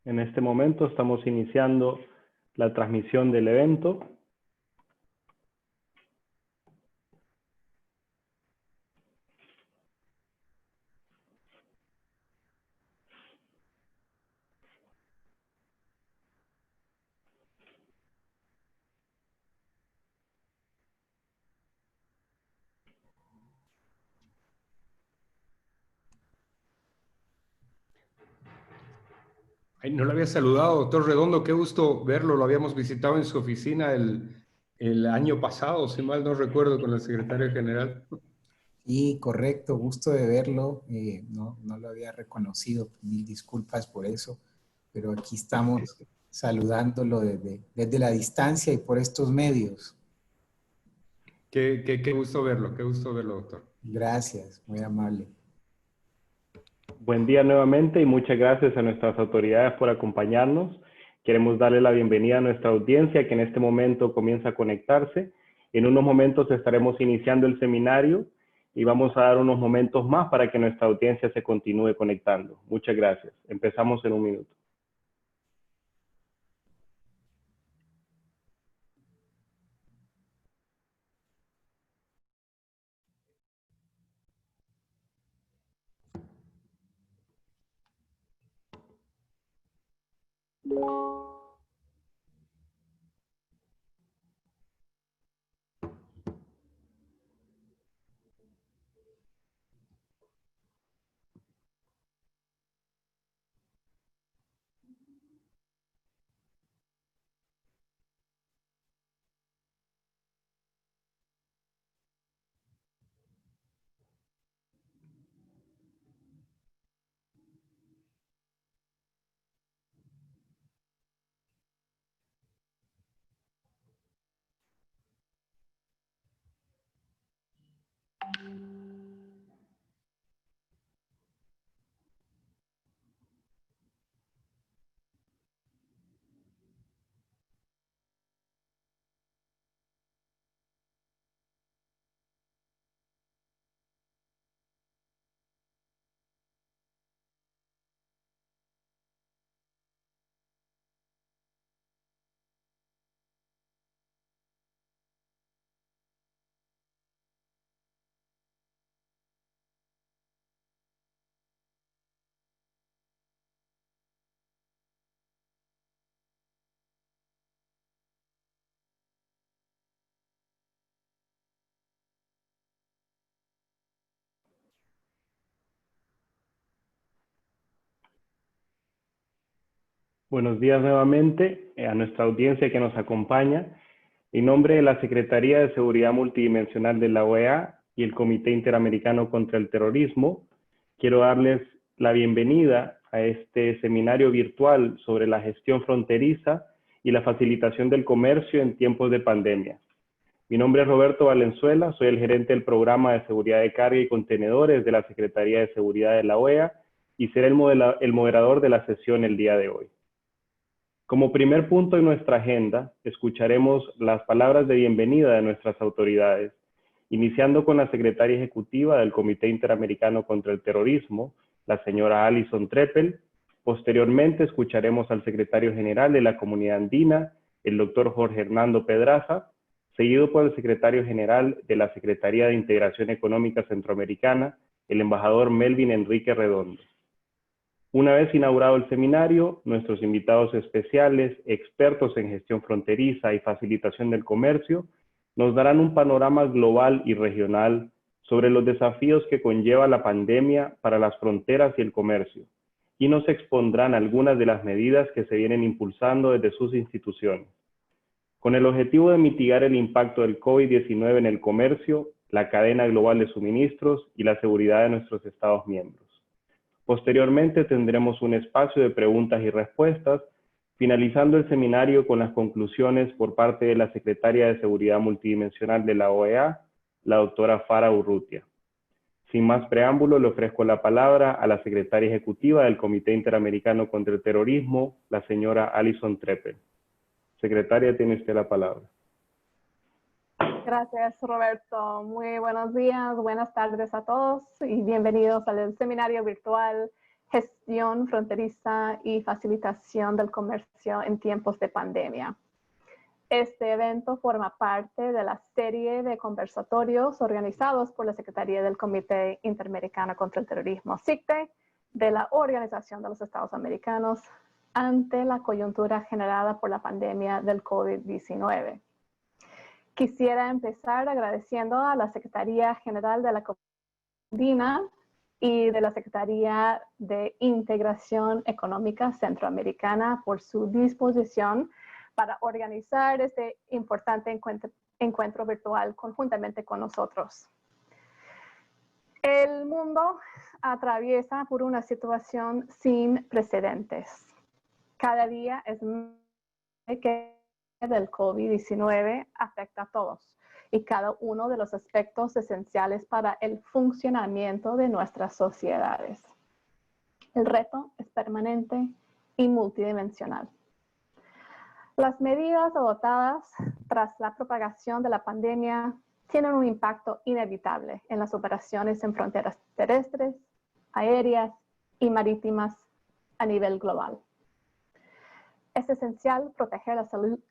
En este momento estamos iniciando la transmisión del evento. Ay, no lo había saludado, doctor Redondo, qué gusto verlo. Lo habíamos visitado en su oficina el año pasado, si mal no recuerdo, con el secretario general. Sí, correcto, gusto de verlo. No lo había reconocido, mil disculpas por eso, pero aquí estamos saludándolo desde la distancia y por estos medios. Qué gusto verlo, doctor. Gracias, muy amable. Buen día nuevamente y muchas gracias a nuestras autoridades por acompañarnos. Queremos darle la bienvenida a nuestra audiencia que en este momento comienza a conectarse. En unos momentos estaremos iniciando el seminario y vamos a dar unos momentos más para que nuestra audiencia se continúe conectando. Muchas gracias. Empezamos en un minuto. Buenos días nuevamente a nuestra audiencia que nos acompaña. En nombre de la Secretaría de Seguridad Multidimensional de la OEA y el Comité Interamericano contra el Terrorismo, quiero darles la bienvenida a este seminario virtual sobre la gestión fronteriza y la facilitación del comercio en tiempos de pandemia. Mi nombre es Roberto Valenzuela, soy el gerente del Programa de Seguridad de Carga y Contenedores de la Secretaría de Seguridad de la OEA y seré el moderador de la sesión el día de hoy. Como primer punto en nuestra agenda, escucharemos las palabras de bienvenida de nuestras autoridades, iniciando con la secretaria ejecutiva del Comité Interamericano contra el Terrorismo, la señora Alison Treppel. Posteriormente, escucharemos al secretario general de la Comunidad Andina, el doctor Jorge Hernando Pedraza, seguido por el secretario general de la Secretaría de Integración Económica Centroamericana, el embajador Melvin Enrique Redondo. Una vez inaugurado el seminario, nuestros invitados especiales, expertos en gestión fronteriza y facilitación del comercio, nos darán un panorama global y regional sobre los desafíos que conlleva la pandemia para las fronteras y el comercio, y nos expondrán algunas de las medidas que se vienen impulsando desde sus instituciones, con el objetivo de mitigar el impacto del COVID-19 en el comercio, la cadena global de suministros y la seguridad de nuestros Estados miembros. Posteriormente tendremos un espacio de preguntas y respuestas, finalizando el seminario con las conclusiones por parte de la Secretaria de Seguridad Multidimensional de la OEA, la doctora Farah Urrutia. Sin más preámbulo, le ofrezco la palabra a la Secretaria Ejecutiva del Comité Interamericano contra el Terrorismo, la señora Alison Treppel. Secretaria, tiene usted la palabra. Gracias, Roberto. Muy buenos días, buenas tardes a todos y bienvenidos al seminario virtual gestión fronteriza y facilitación del comercio en tiempos de pandemia. Este evento forma parte de la serie de conversatorios organizados por la Secretaría del Comité Interamericano contra el Terrorismo, CICTE, de la Organización de los Estados Americanos ante la coyuntura generada por la pandemia del COVID-19. Quisiera empezar agradeciendo a la Secretaría General de la Andina y de la Secretaría de Integración Económica Centroamericana por su disposición para organizar este importante encuentro virtual conjuntamente con nosotros. El mundo atraviesa por una situación sin precedentes. Cada día es más que del COVID-19 afecta a todos y cada uno de los aspectos esenciales para el funcionamiento de nuestras sociedades. El reto es permanente y multidimensional. Las medidas adoptadas tras la propagación de la pandemia tienen un impacto inevitable en las operaciones en fronteras terrestres, aéreas y marítimas a nivel global. Es esencial proteger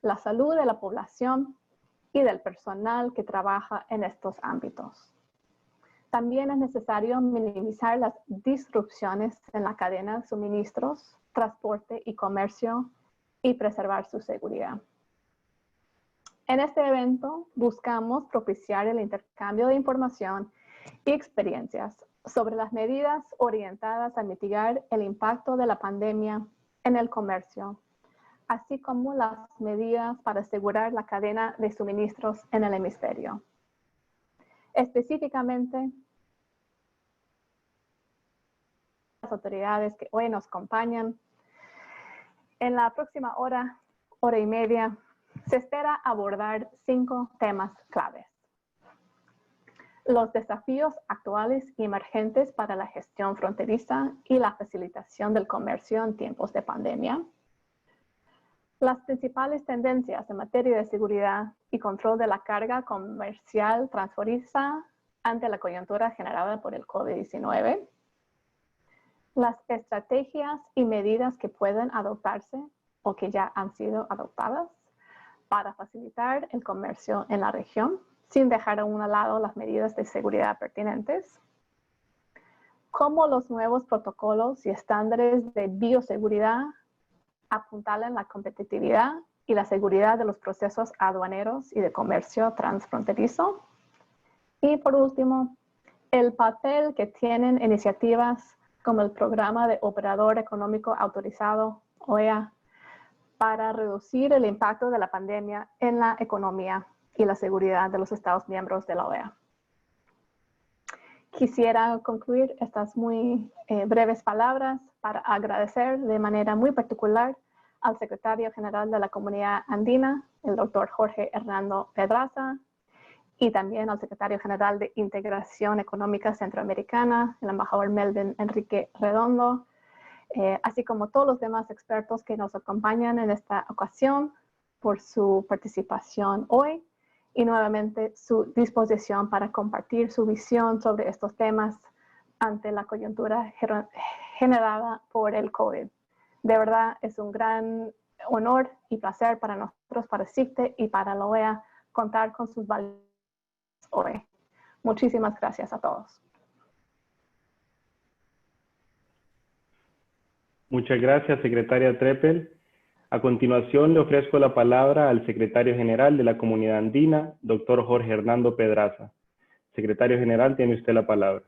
la salud de la población y del personal que trabaja en estos ámbitos. También es necesario minimizar las disrupciones en la cadena de suministros, transporte y comercio y preservar su seguridad. En este evento buscamos propiciar el intercambio de información y experiencias sobre las medidas orientadas a mitigar el impacto de la pandemia en el comercio, así como las medidas para asegurar la cadena de suministros en el hemisferio. Específicamente, las autoridades que hoy nos acompañan, en la próxima hora y media, se espera abordar 5 temas claves. Los desafíos actuales y emergentes para la gestión fronteriza y la facilitación del comercio en tiempos de pandemia. Las principales tendencias en materia de seguridad y control de la carga comercial transfronteriza ante la coyuntura generada por el COVID-19. Las estrategias y medidas que pueden adoptarse o que ya han sido adoptadas para facilitar el comercio en la región, sin dejar a un lado las medidas de seguridad pertinentes. Cómo los nuevos protocolos y estándares de bioseguridad apuntalan la competitividad y la seguridad de los procesos aduaneros y de comercio transfronterizo. Y por último, el papel que tienen iniciativas como el Programa de Operador Económico Autorizado, OEA, para reducir el impacto de la pandemia en la economía y la seguridad de los Estados miembros de la OEA. Quisiera concluir estas muy breves palabras para agradecer de manera muy particular al Secretario General de la Comunidad Andina, el Dr. Jorge Hernando Pedraza, y también al Secretario General de Integración Económica Centroamericana, el embajador Melvin Enrique Redondo, así como todos los demás expertos que nos acompañan en esta ocasión por su participación hoy y nuevamente su disposición para compartir su visión sobre estos temas ante la coyuntura generada por el COVID. De verdad es un gran honor y placer para nosotros, para CICTE y para la OEA, contar con sus valores hoy. Muchísimas gracias a todos. Muchas gracias, secretaria Treppel. A continuación, le ofrezco la palabra al secretario general de la Comunidad Andina, doctor Jorge Hernando Pedraza. Secretario general, tiene usted la palabra.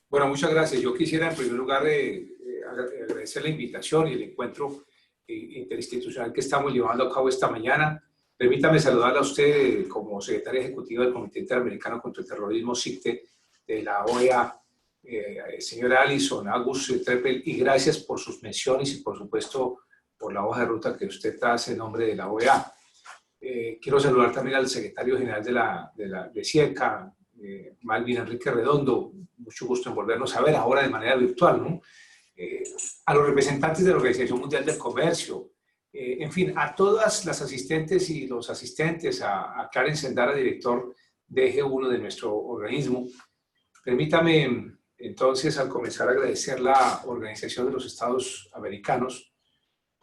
Bueno, muchas gracias. Yo quisiera, en primer lugar, agradecer la invitación y el encuentro interinstitucional que estamos llevando a cabo esta mañana. Permítame saludarla a usted como secretaria ejecutiva del Comité Interamericano contra el Terrorismo, CICTE, de la OEA, señora Alison August Treppel, y gracias por sus menciones y por supuesto por la hoja de ruta que usted trae en nombre de la OEA. Quiero saludar también al secretario general de CIECA, Malvin Enrique Redondo, mucho gusto en volvernos a ver ahora de manera virtual, ¿no? A los representantes de la Organización Mundial del Comercio, en fin, a todas las asistentes y los asistentes, a Clarence Endara, director de G1 de nuestro organismo. Permítame Entonces, al comenzar a agradecer la Organización de los Estados Americanos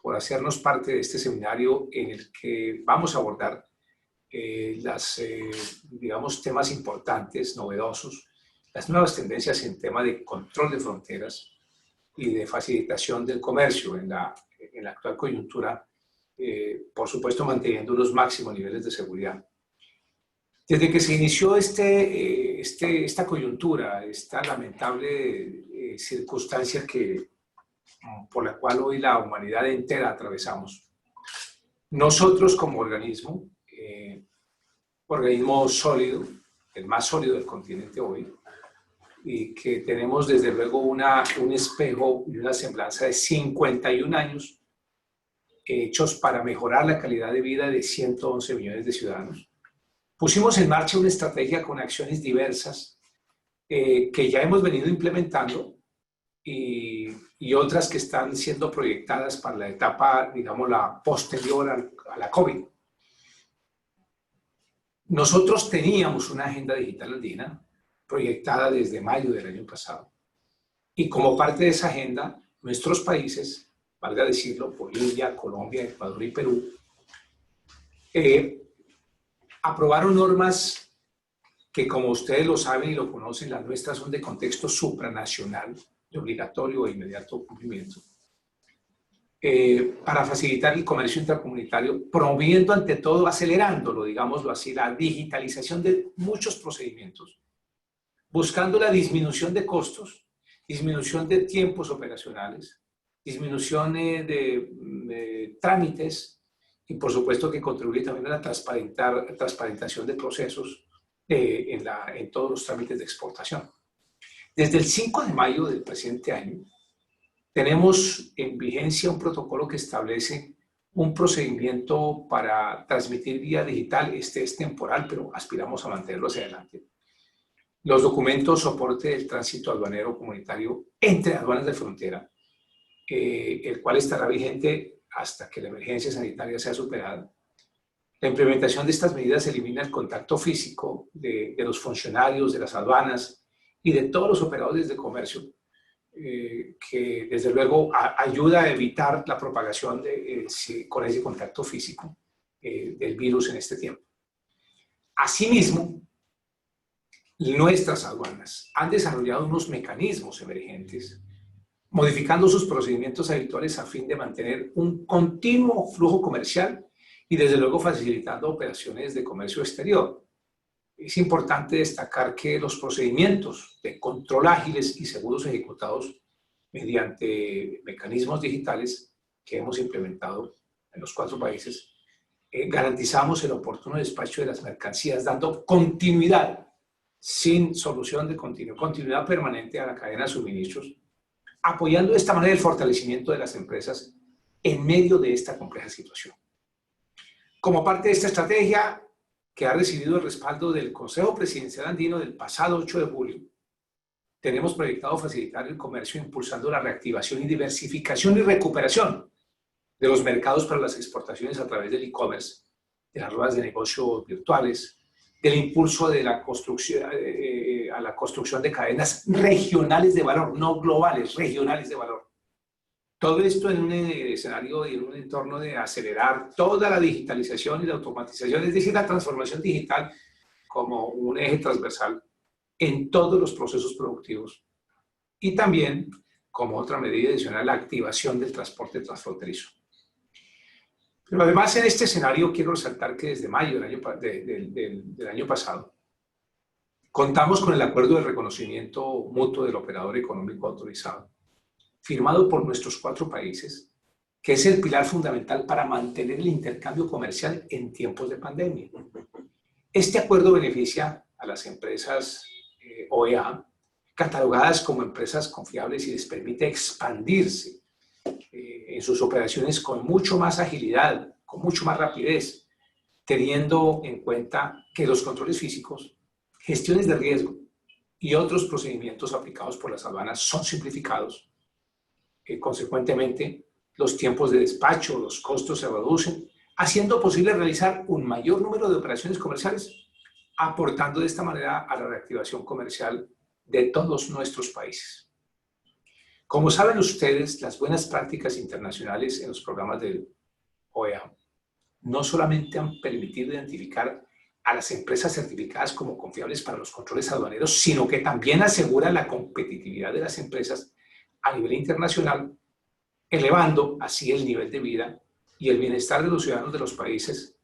por hacernos parte de este seminario en el que vamos a abordar digamos, temas importantes, novedosos, las nuevas tendencias en tema de control de fronteras y de facilitación del comercio en la actual coyuntura, por supuesto manteniendo los máximos niveles de seguridad. Desde que se inició esta coyuntura, esta lamentable circunstancia por la cual hoy la humanidad entera atravesamos, nosotros como organismo sólido, el más sólido del continente hoy, y que tenemos desde luego un espejo y una semblanza de 51 años hechos para mejorar la calidad de vida de 111 millones de ciudadanos. Pusimos en marcha una estrategia con acciones diversas que ya hemos venido implementando y otras que están siendo proyectadas para la etapa, digamos, la posterior a la COVID. Nosotros teníamos una agenda digital andina proyectada desde mayo del año pasado. Y como parte de esa agenda, nuestros países, valga decirlo, Bolivia, Colombia, Ecuador y Perú, aprobaron normas que, como ustedes lo saben y lo conocen, las nuestras son de contexto supranacional, de obligatorio e inmediato cumplimiento, para facilitar el comercio intracomunitario, promoviendo ante todo, acelerándolo, digámoslo así, la digitalización de muchos procedimientos, buscando la disminución de costos, disminución de tiempos operacionales, disminución de trámites y por supuesto que contribuye también a la transparentación de procesos en todos los trámites de exportación. Desde el 5 de mayo del presente año, tenemos en vigencia un protocolo que establece un procedimiento para transmitir vía digital. Este es temporal, pero aspiramos a mantenerlo hacia adelante. Los documentos soporte del tránsito aduanero comunitario entre aduanas de frontera, el cual estará vigente hasta que la emergencia sanitaria sea superada. La implementación de estas medidas elimina el contacto físico de los funcionarios de las aduanas y de todos los operadores de comercio, que desde luego ayuda a evitar la propagación con ese contacto físico del virus en este tiempo. Asimismo, nuestras aduanas han desarrollado unos mecanismos emergentes, modificando sus procedimientos habituales a fin de mantener un continuo flujo comercial y desde luego facilitando operaciones de comercio exterior. Es importante destacar que los procedimientos de control ágiles y seguros ejecutados mediante mecanismos digitales que hemos implementado en los 4 países, garantizamos el oportuno despacho de las mercancías, dando continuidad, sin solución de continuidad permanente a la cadena de suministros, apoyando de esta manera el fortalecimiento de las empresas en medio de esta compleja situación. Como parte de esta estrategia, que ha recibido el respaldo del Consejo Presidencial Andino del pasado 8 de julio, tenemos proyectado facilitar el comercio impulsando la reactivación y diversificación y recuperación de los mercados para las exportaciones a través del e-commerce, de las ruedas de negocio virtuales, del impulso de la construcción, a la construcción de cadenas regionales de valor, no globales, regionales de valor. Todo esto en un escenario y en un entorno de acelerar toda la digitalización y la automatización, es decir, la transformación digital como un eje transversal en todos los procesos productivos. Y también, como otra medida adicional, la activación del transporte transfronterizo. Pero además, en este escenario quiero resaltar que desde mayo del año pasado, contamos con el acuerdo de reconocimiento mutuo del operador económico autorizado, firmado por nuestros 4 países, que es el pilar fundamental para mantener el intercambio comercial en tiempos de pandemia. Este acuerdo beneficia a las empresas OEA, catalogadas como empresas confiables, y les permite expandirse en sus operaciones con mucho más agilidad, con mucho más rapidez, teniendo en cuenta que los controles físicos, gestiones de riesgo y otros procedimientos aplicados por las aduanas son simplificados. Consecuentemente, los tiempos de despacho, los costos se reducen, haciendo posible realizar un mayor número de operaciones comerciales, aportando de esta manera a la reactivación comercial de todos nuestros países. Como saben ustedes, las buenas prácticas internacionales en los programas del OEA no solamente han permitido identificar a las empresas certificadas como confiables para los controles aduaneros, sino que también aseguran la competitividad de las empresas a nivel internacional, elevando así el nivel de vida y el bienestar de los ciudadanos de los países.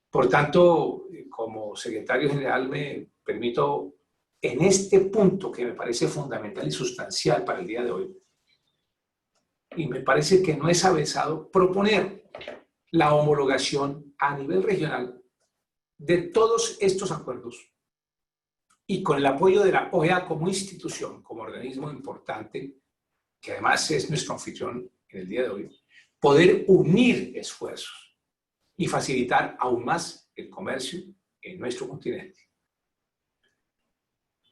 Por tanto, como secretario general me permito, en este punto que me parece fundamental y sustancial para el día de hoy, y me parece que no es avezado proponer la homologación a nivel regional de todos estos acuerdos y con el apoyo de la OEA como institución, como organismo importante, que además es nuestro anfitrión en el día de hoy, poder unir esfuerzos y facilitar aún más el comercio en nuestro continente.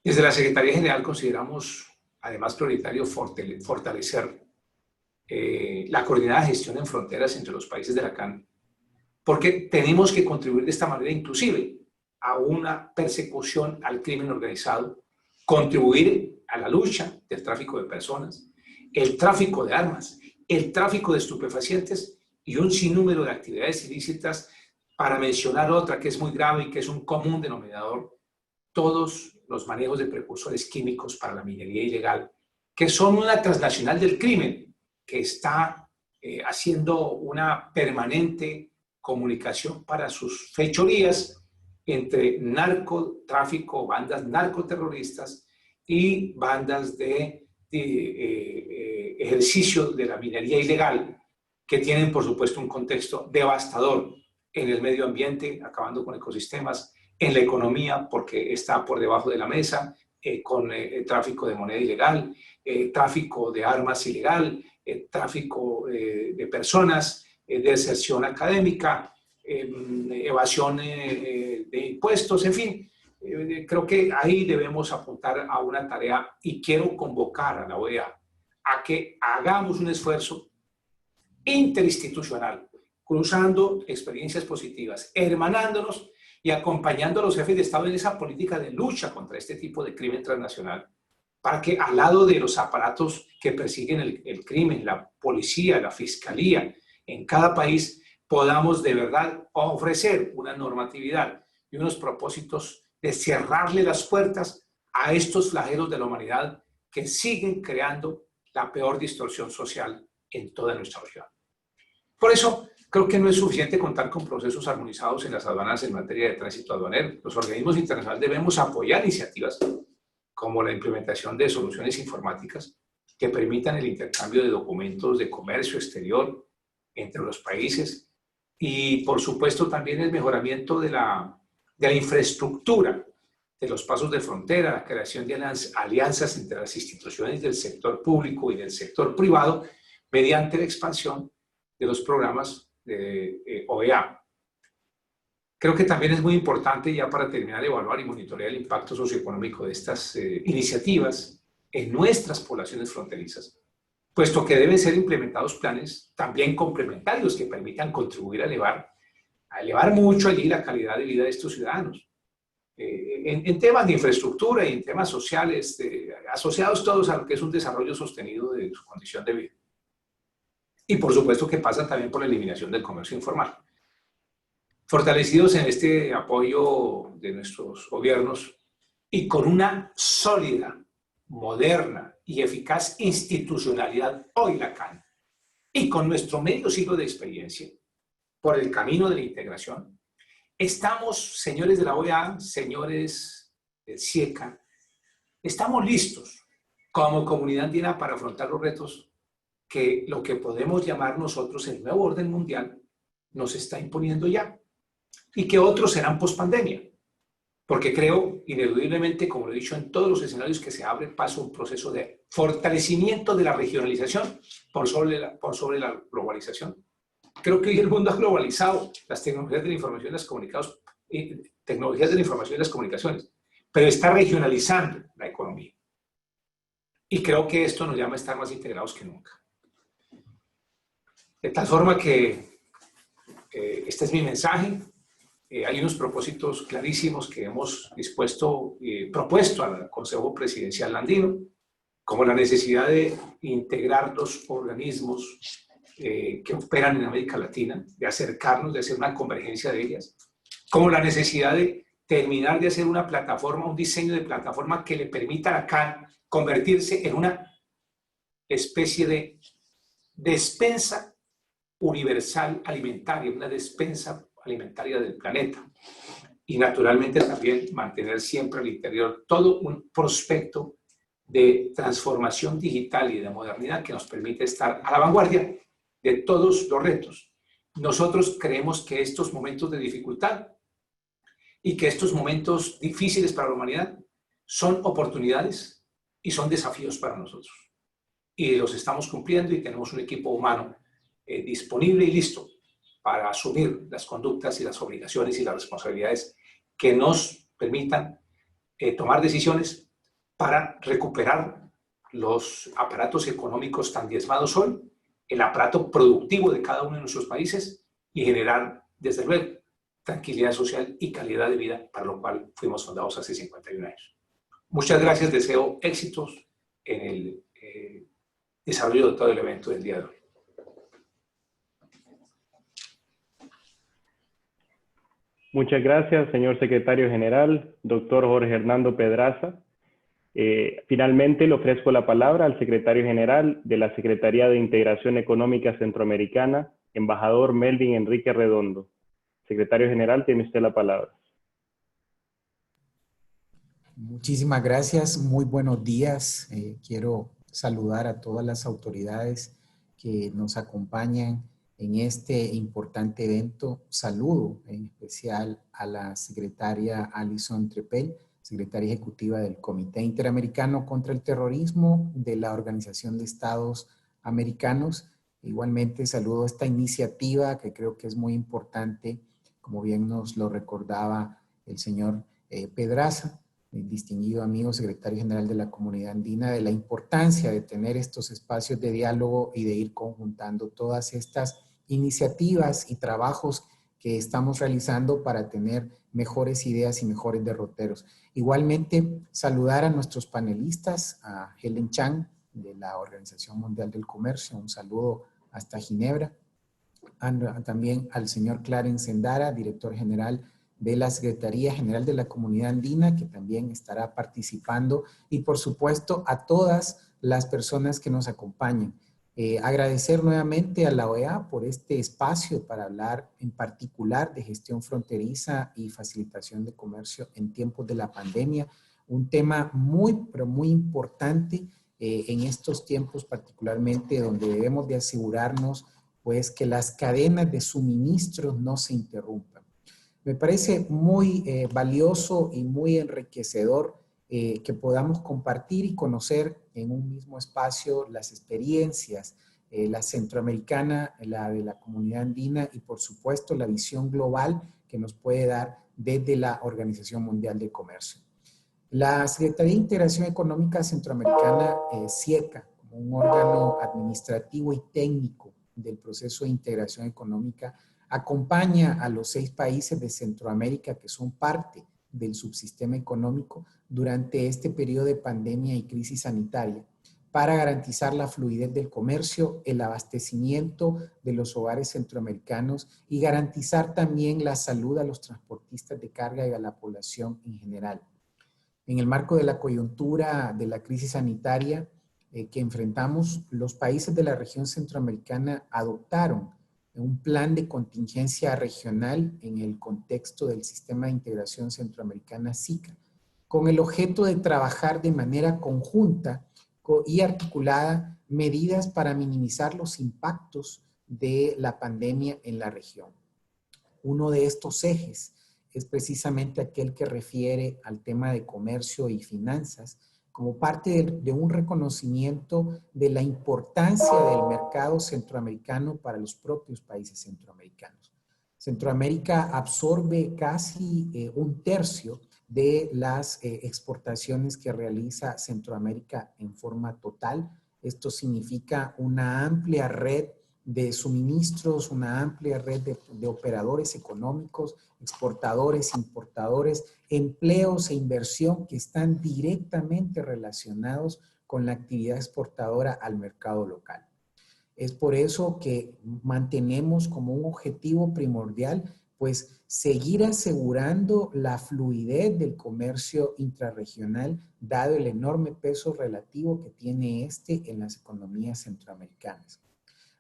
Desde la Secretaría General consideramos además prioritario fortalecer la coordinada gestión en fronteras entre los países de la CAN, porque tenemos que contribuir de esta manera inclusive a una persecución al crimen organizado, contribuir a la lucha del tráfico de personas, el tráfico de armas, el tráfico de estupefacientes y un sinnúmero de actividades ilícitas, para mencionar otra que es muy grave y que es un común denominador, todos los manejos de precursores químicos para la minería ilegal, que son una transnacional del crimen que está haciendo una permanente comunicación para sus fechorías entre narcotráfico, bandas narcoterroristas y bandas de ejercicio de la minería ilegal, que tienen, por supuesto, un contexto devastador en el medio ambiente, acabando con ecosistemas, en la economía, porque está por debajo de la mesa, con tráfico de moneda ilegal, tráfico de armas ilegal, tráfico de personas, deserción académica, evasión de impuestos, en fin. Creo que ahí debemos apuntar a una tarea y quiero convocar a la OEA a que hagamos un esfuerzo interinstitucional, cruzando experiencias positivas, hermanándonos y acompañando a los jefes de Estado en esa política de lucha contra este tipo de crimen transnacional, para que al lado de los aparatos que persiguen el crimen, la policía, la fiscalía, en cada país podamos de verdad ofrecer una normatividad y unos propósitos de cerrarle las puertas a estos flagelos de la humanidad que siguen creando la peor distorsión social en toda nuestra región. Por eso, creo que no es suficiente contar con procesos armonizados en las aduanas en materia de tránsito aduanero. Los organismos internacionales debemos apoyar iniciativas como la implementación de soluciones informáticas que permitan el intercambio de documentos de comercio exterior entre los países y, por supuesto, también el mejoramiento de la infraestructura de los pasos de frontera, la creación de alianzas entre las instituciones del sector público y del sector privado mediante la expansión de los programas de OEA. Creo que también es muy importante, ya para terminar, evaluar y monitorear el impacto socioeconómico de estas iniciativas en nuestras poblaciones fronterizas, puesto que deben ser implementados planes también complementarios que permitan contribuir a elevar mucho allí la calidad de vida de estos ciudadanos. En temas de infraestructura y en temas sociales, asociados todos a lo que es un desarrollo sostenido de su condición de vida. Y por supuesto que pasa también por la eliminación del comercio informal. Fortalecidos en este apoyo de nuestros gobiernos y con una sólida, moderna y eficaz institucionalidad, hoy la CAN, y con nuestro medio siglo de experiencia por el camino de la integración, estamos, señores de la OEA, señores del CIECA, estamos listos como comunidad andina para afrontar los retos que lo que podemos llamar nosotros el nuevo orden mundial nos está imponiendo ya, y que otros serán pospandemia, porque creo ineludiblemente, como lo he dicho, en todos los escenarios que se abre paso un proceso de fortalecimiento de la regionalización por sobre la globalización. Creo que hoy el mundo ha globalizado las tecnologías de la información y las comunicaciones, pero está regionalizando la economía. Y creo que esto nos llama a estar más integrados que nunca. De tal forma que este es mi mensaje. hay unos propósitos clarísimos que hemos propuesto al Consejo Presidencial Andino, como la necesidad de integrar los organismos que operan en América Latina, de acercarnos, de hacer una convergencia de ellas, como la necesidad de terminar de hacer una plataforma, un diseño de plataforma que le permita a CAN convertirse en una especie de despensa universal alimentaria, una despensa alimentaria del planeta. Y naturalmente también mantener siempre al interior todo un prospecto de transformación digital y de modernidad que nos permite estar a la vanguardia de todos los retos. Nosotros creemos que estos momentos de dificultad y que estos momentos difíciles para la humanidad son oportunidades y son desafíos para nosotros. Y los estamos cumpliendo y tenemos un equipo humano disponible y listo para asumir las conductas y las obligaciones y las responsabilidades que nos permitan tomar decisiones para recuperar los aparatos económicos tan diezmados hoy, el aparato productivo de cada uno de nuestros países y generar, desde luego, tranquilidad social y calidad de vida, para lo cual fuimos fundados hace 51 años. Muchas gracias, deseo éxitos en el desarrollo de todo el evento del día de hoy. Muchas gracias, señor secretario general, doctor Jorge Hernando Pedraza. Finalmente le ofrezco la palabra al secretario general de la Secretaría de Integración Económica Centroamericana, embajador Melvin Enrique Redondo. Secretario general, tiene usted la palabra. Muchísimas gracias, muy buenos días. Quiero saludar a todas las autoridades que nos acompañan en este importante evento. Saludo en especial a la secretaria Alison Trepel, secretaria ejecutiva del Comité Interamericano contra el Terrorismo de la Organización de Estados Americanos. Igualmente saludo esta iniciativa que creo que es muy importante, como bien nos lo recordaba el señor Pedraza, el distinguido amigo secretario general de la Comunidad Andina, de la importancia de tener estos espacios de diálogo y de ir conjuntando todas estas iniciativas y trabajos que estamos realizando para tener mejores ideas y mejores derroteros. Igualmente, saludar a nuestros panelistas, a Helen Chang, de la Organización Mundial del Comercio, un saludo hasta Ginebra, también al señor Clarence Endara, director general de la Secretaría General de la Comunidad Andina, que también estará participando, y por supuesto a todas las personas que nos acompañan. Agradecer nuevamente a la OEA por este espacio para hablar en particular de gestión fronteriza y facilitación de comercio en tiempos de la pandemia, un tema muy, pero muy importante en estos tiempos particularmente, donde debemos de asegurarnos pues que las cadenas de suministros no se interrumpan. Me parece muy valioso y muy enriquecedor que podamos compartir y conocer en un mismo espacio las experiencias, la centroamericana, la de la comunidad andina y por supuesto la visión global que nos puede dar desde la Organización Mundial de Comercio. La Secretaría de Integración Económica Centroamericana, SIECA, como un órgano administrativo y técnico del proceso de integración económica, acompaña a los 6 países de Centroamérica que son parte del subsistema económico durante este periodo de pandemia y crisis sanitaria para garantizar la fluidez del comercio, el abastecimiento de los hogares centroamericanos y garantizar también la salud a los transportistas de carga y a la población en general. En el marco de la coyuntura de la crisis sanitaria que enfrentamos, los países de la región centroamericana adoptaron un plan de contingencia regional en el contexto del Sistema de Integración Centroamericana SICA, con el objeto de trabajar de manera conjunta y articulada medidas para minimizar los impactos de la pandemia en la región. Uno de estos ejes es precisamente aquel que refiere al tema de comercio y finanzas, como parte de un reconocimiento de la importancia del mercado centroamericano para los propios países centroamericanos. Centroamérica absorbe casi 1/3 de las exportaciones que realiza Centroamérica en forma total. Esto significa una amplia red de suministros, una amplia red de operadores económicos, exportadores, importadores, empleos e inversión que están directamente relacionados con la actividad exportadora al mercado local. Es por eso que mantenemos como un objetivo primordial, pues, seguir asegurando la fluidez del comercio intrarregional, dado el enorme peso relativo que tiene este en las economías centroamericanas.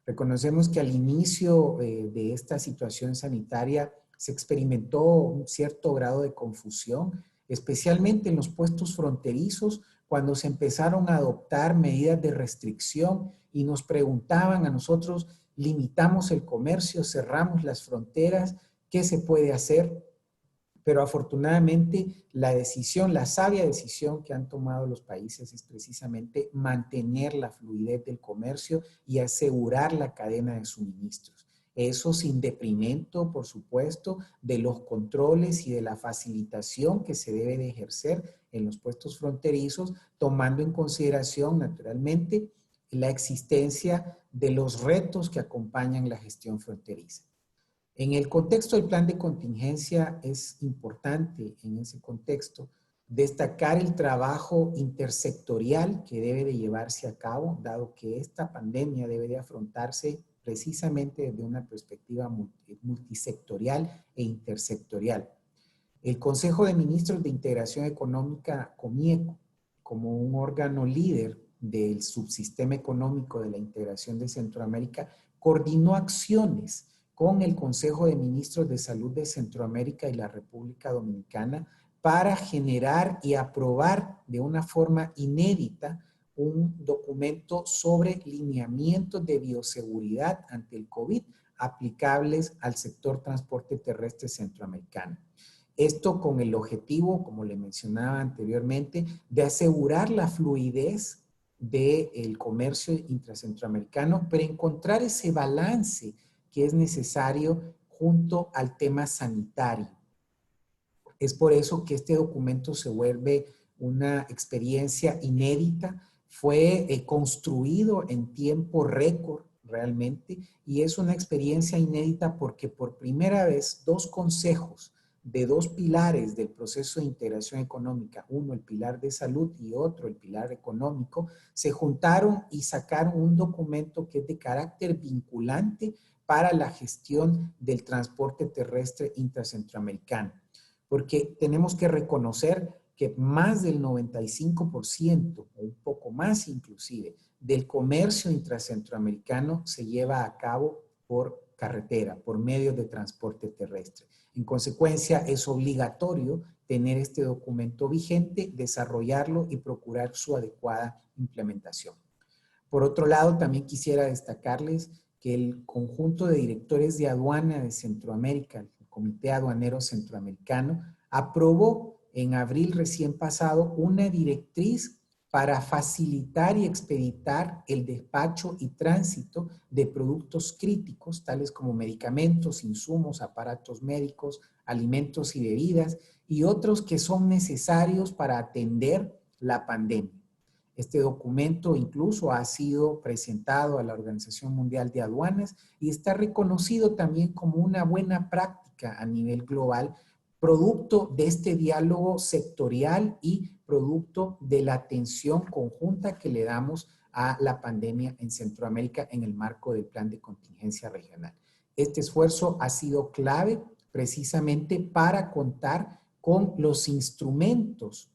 Reconocemos que al inicio de esta situación sanitaria se experimentó un cierto grado de confusión, especialmente en los puestos fronterizos, cuando se empezaron a adoptar medidas de restricción y nos preguntaban a nosotros, limitamos el comercio, cerramos las fronteras, ¿qué se puede hacer? Pero afortunadamente la decisión, la sabia decisión que han tomado los países es precisamente mantener la fluidez del comercio y asegurar la cadena de suministros. Eso sin detrimento, por supuesto, de los controles y de la facilitación que se debe de ejercer en los puestos fronterizos, tomando en consideración, naturalmente, la existencia de los retos que acompañan la gestión fronteriza. En el contexto del plan de contingencia es importante, en ese contexto, destacar el trabajo intersectorial que debe de llevarse a cabo, dado que esta pandemia debe de afrontarse precisamente desde una perspectiva multisectorial e intersectorial. El Consejo de Ministros de Integración Económica, COMIECO, como un órgano líder del subsistema económico de la integración de Centroamérica, coordinó acciones con el Consejo de Ministros de Salud de Centroamérica y la República Dominicana para generar y aprobar de una forma inédita un documento sobre lineamientos de bioseguridad ante el COVID aplicables al sector transporte terrestre centroamericano. Esto con el objetivo, como le mencionaba anteriormente, de asegurar la fluidez del comercio intracentroamericano, pero encontrar ese balance que es necesario junto al tema sanitario. Es por eso que este documento se vuelve una experiencia inédita, fue construido en tiempo récord realmente, y es una experiencia inédita porque por primera vez dos consejos de dos pilares del proceso de integración económica, uno el pilar de salud y otro el pilar económico, se juntaron y sacaron un documento que es de carácter vinculante para la gestión del transporte terrestre intracentroamericano. Porque tenemos que reconocer que más del 95%, o un poco más inclusive, del comercio intracentroamericano se lleva a cabo por carretera, por medios de transporte terrestre. En consecuencia, es obligatorio tener este documento vigente, desarrollarlo y procurar su adecuada implementación. Por otro lado, también quisiera destacarles que el conjunto de directores de aduana de Centroamérica, el Comité Aduanero Centroamericano, aprobó en abril recién pasado una directriz para facilitar y expeditar el despacho y tránsito de productos críticos, tales como medicamentos, insumos, aparatos médicos, alimentos y bebidas, y otros que son necesarios para atender la pandemia. Este documento incluso ha sido presentado a la Organización Mundial de Aduanas y está reconocido también como una buena práctica a nivel global, producto de este diálogo sectorial y producto de la atención conjunta que le damos a la pandemia en Centroamérica en el marco del plan de contingencia regional. Este esfuerzo ha sido clave precisamente para contar con los instrumentos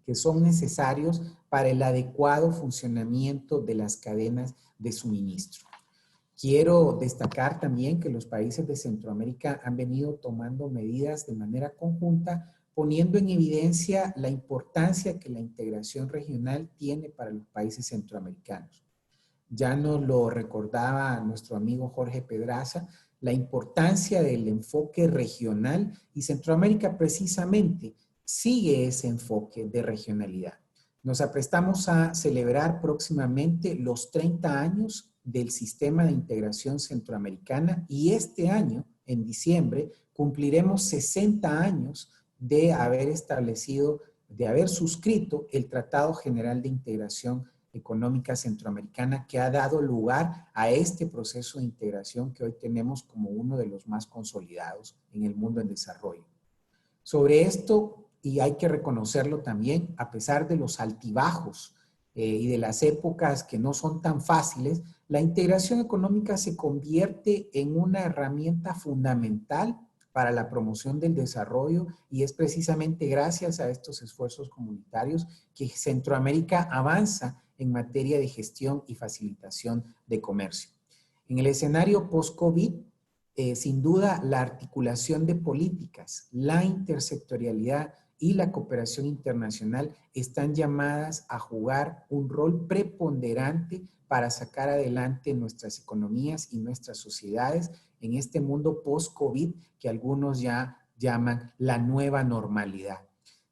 que son necesarios para el adecuado funcionamiento de las cadenas de suministro. Quiero destacar también que los países de Centroamérica han venido tomando medidas de manera conjunta, poniendo en evidencia la importancia que la integración regional tiene para los países centroamericanos. Ya nos lo recordaba nuestro amigo Jorge Pedraza, la importancia del enfoque regional, y Centroamérica precisamente sigue ese enfoque de regionalidad. Nos aprestamos a celebrar próximamente los 30 años del Sistema de Integración Centroamericana y este año, en diciembre, cumpliremos 60 años de haber establecido, de haber suscrito el Tratado General de Integración económica centroamericana que ha dado lugar a este proceso de integración que hoy tenemos como uno de los más consolidados en el mundo en desarrollo. Sobre esto, y hay que reconocerlo también, a pesar de los altibajos y de las épocas que no son tan fáciles, la integración económica se convierte en una herramienta fundamental para la promoción del desarrollo y es precisamente gracias a estos esfuerzos comunitarios que Centroamérica avanza en materia de gestión y facilitación de comercio. En el escenario post-COVID, sin duda la articulación de políticas, la intersectorialidad y la cooperación internacional están llamadas a jugar un rol preponderante para sacar adelante nuestras economías y nuestras sociedades en este mundo post-COVID que algunos ya llaman la nueva normalidad.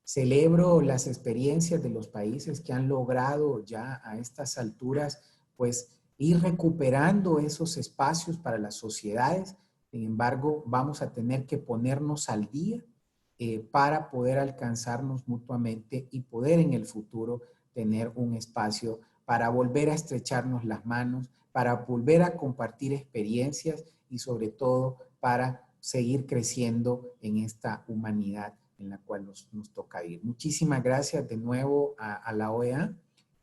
Celebro las experiencias de los países que han logrado ya a estas alturas, pues, ir recuperando esos espacios para las sociedades. Sin embargo, vamos a tener que ponernos al día para poder alcanzarnos mutuamente y poder en el futuro tener un espacio para volver a estrecharnos las manos, para volver a compartir experiencias y sobre todo para seguir creciendo en esta humanidad en la cual nos toca vivir. Muchísimas gracias de nuevo a la OEA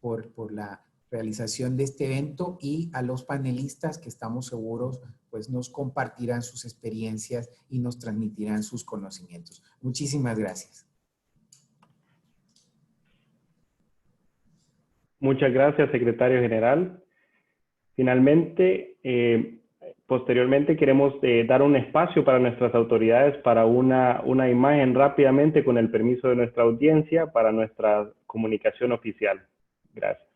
por la realización de este evento y a los panelistas que estamos seguros pues nos compartirán sus experiencias y nos transmitirán sus conocimientos. Muchísimas gracias. Muchas gracias, secretario general. Finalmente, posteriormente queremos dar un espacio para nuestras autoridades para una imagen rápidamente con el permiso de nuestra audiencia para nuestra comunicación oficial. Gracias.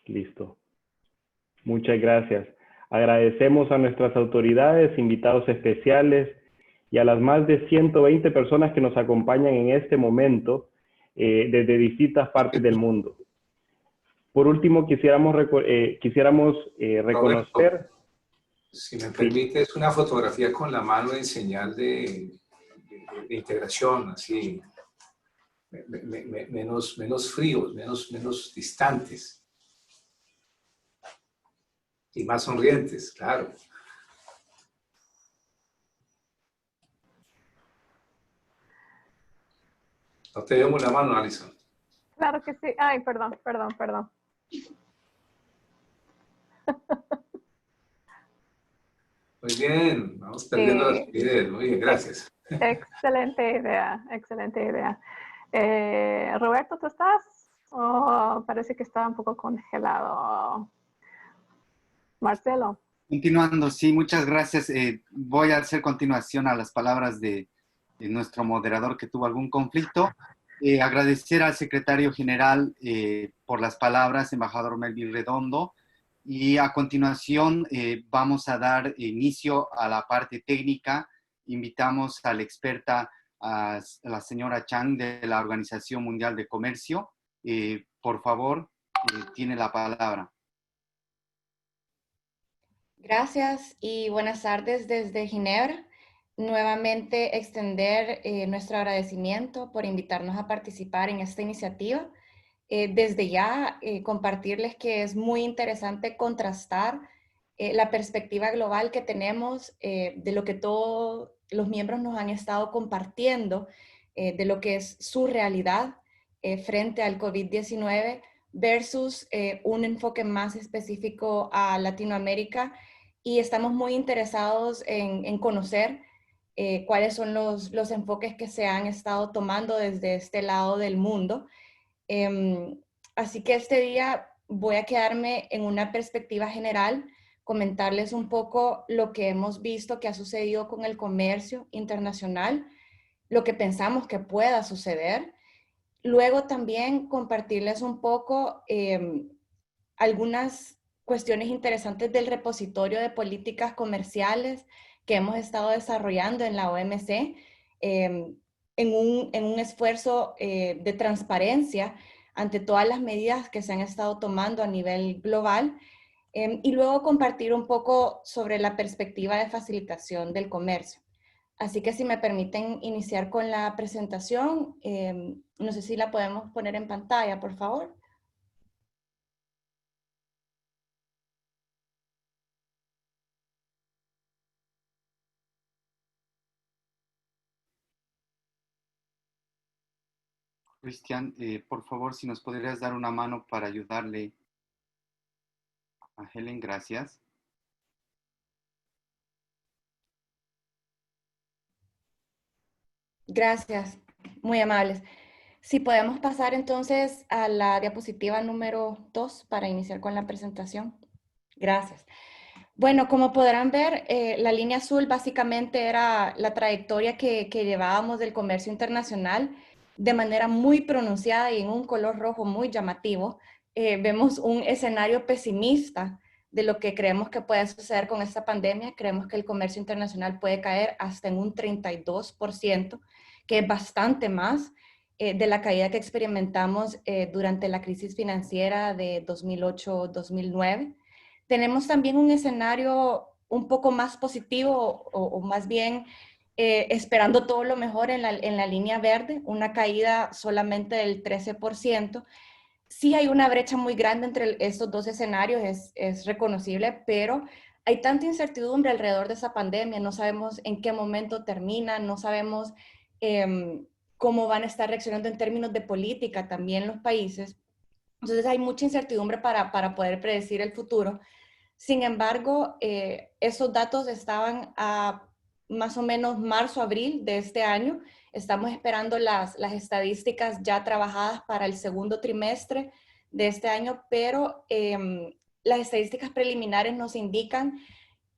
Listo. Muchas gracias. Agradecemos a nuestras autoridades, invitados especiales y a las más de 120 personas que nos acompañan en este momento desde distintas partes del mundo. Por último, quisiéramos reconocer... Si me permites, una fotografía con la mano en señal de integración, así, menos fríos, menos distantes. Y más sonrientes, claro. No te vemos la mano, Alison. Claro que sí. Ay, perdón. Muy bien, vamos perdiendo la fluidez. Muy bien, gracias. Excelente idea, excelente idea. Roberto, ¿tú estás? Oh, parece que está un poco congelado. Marcelo. Continuando, sí, muchas gracias. Voy a hacer continuación a las palabras de nuestro moderador que tuvo algún conflicto. Agradecer al secretario general por las palabras, embajador Melvin Redondo. Y a continuación vamos a dar inicio a la parte técnica. Invitamos a la experta, a la señora Chang de la Organización Mundial de Comercio. Por favor, tiene la palabra. Gracias y buenas tardes desde Ginebra. Nuevamente extender nuestro agradecimiento por invitarnos a participar en esta iniciativa. Desde ya compartirles que es muy interesante contrastar la perspectiva global que tenemos de lo que todos los miembros nos han estado compartiendo, de lo que es su realidad frente al COVID-19 versus un enfoque más específico a Latinoamérica. Y estamos muy interesados en conocer cuáles son los enfoques que se han estado tomando desde este lado del mundo. Así que este día voy a quedarme en una perspectiva general, comentarles un poco lo que hemos visto que ha sucedido con el comercio internacional, lo que pensamos que pueda suceder. Luego también compartirles un poco algunas cuestiones interesantes del repositorio de políticas comerciales que hemos estado desarrollando en la OMC en un esfuerzo de transparencia ante todas las medidas que se han estado tomando a nivel global y luego compartir un poco sobre la perspectiva de facilitación del comercio. Así que si me permiten iniciar con la presentación, no sé si la podemos poner en pantalla, por favor. Cristian, por favor, si nos podrías dar una mano para ayudarle a Helen, gracias. Gracias, muy amables. Si podemos pasar entonces a la diapositiva número 2 para iniciar con la presentación. Gracias. Bueno, como podrán ver, la línea azul básicamente era la trayectoria que llevábamos del comercio internacional de manera muy pronunciada y en un color rojo muy llamativo. Vemos un escenario pesimista de lo que creemos que puede suceder con esta pandemia. Creemos que el comercio internacional puede caer hasta en un 32%, que es bastante más de la caída que experimentamos durante la crisis financiera de 2008-2009. Tenemos también un escenario un poco más positivo o más bien esperando todo lo mejor en la línea verde, una caída solamente del 13%. Sí hay una brecha muy grande entre estos dos escenarios, es reconocible, pero hay tanta incertidumbre alrededor de esa pandemia, no sabemos en qué momento termina, no sabemos cómo van a estar reaccionando en términos de política también los países. Entonces hay mucha incertidumbre para poder predecir el futuro. Sin embargo, esos datos estaban a más o menos marzo, abril de este año. Estamos esperando las estadísticas ya trabajadas para el segundo trimestre de este año, pero las estadísticas preliminares nos indican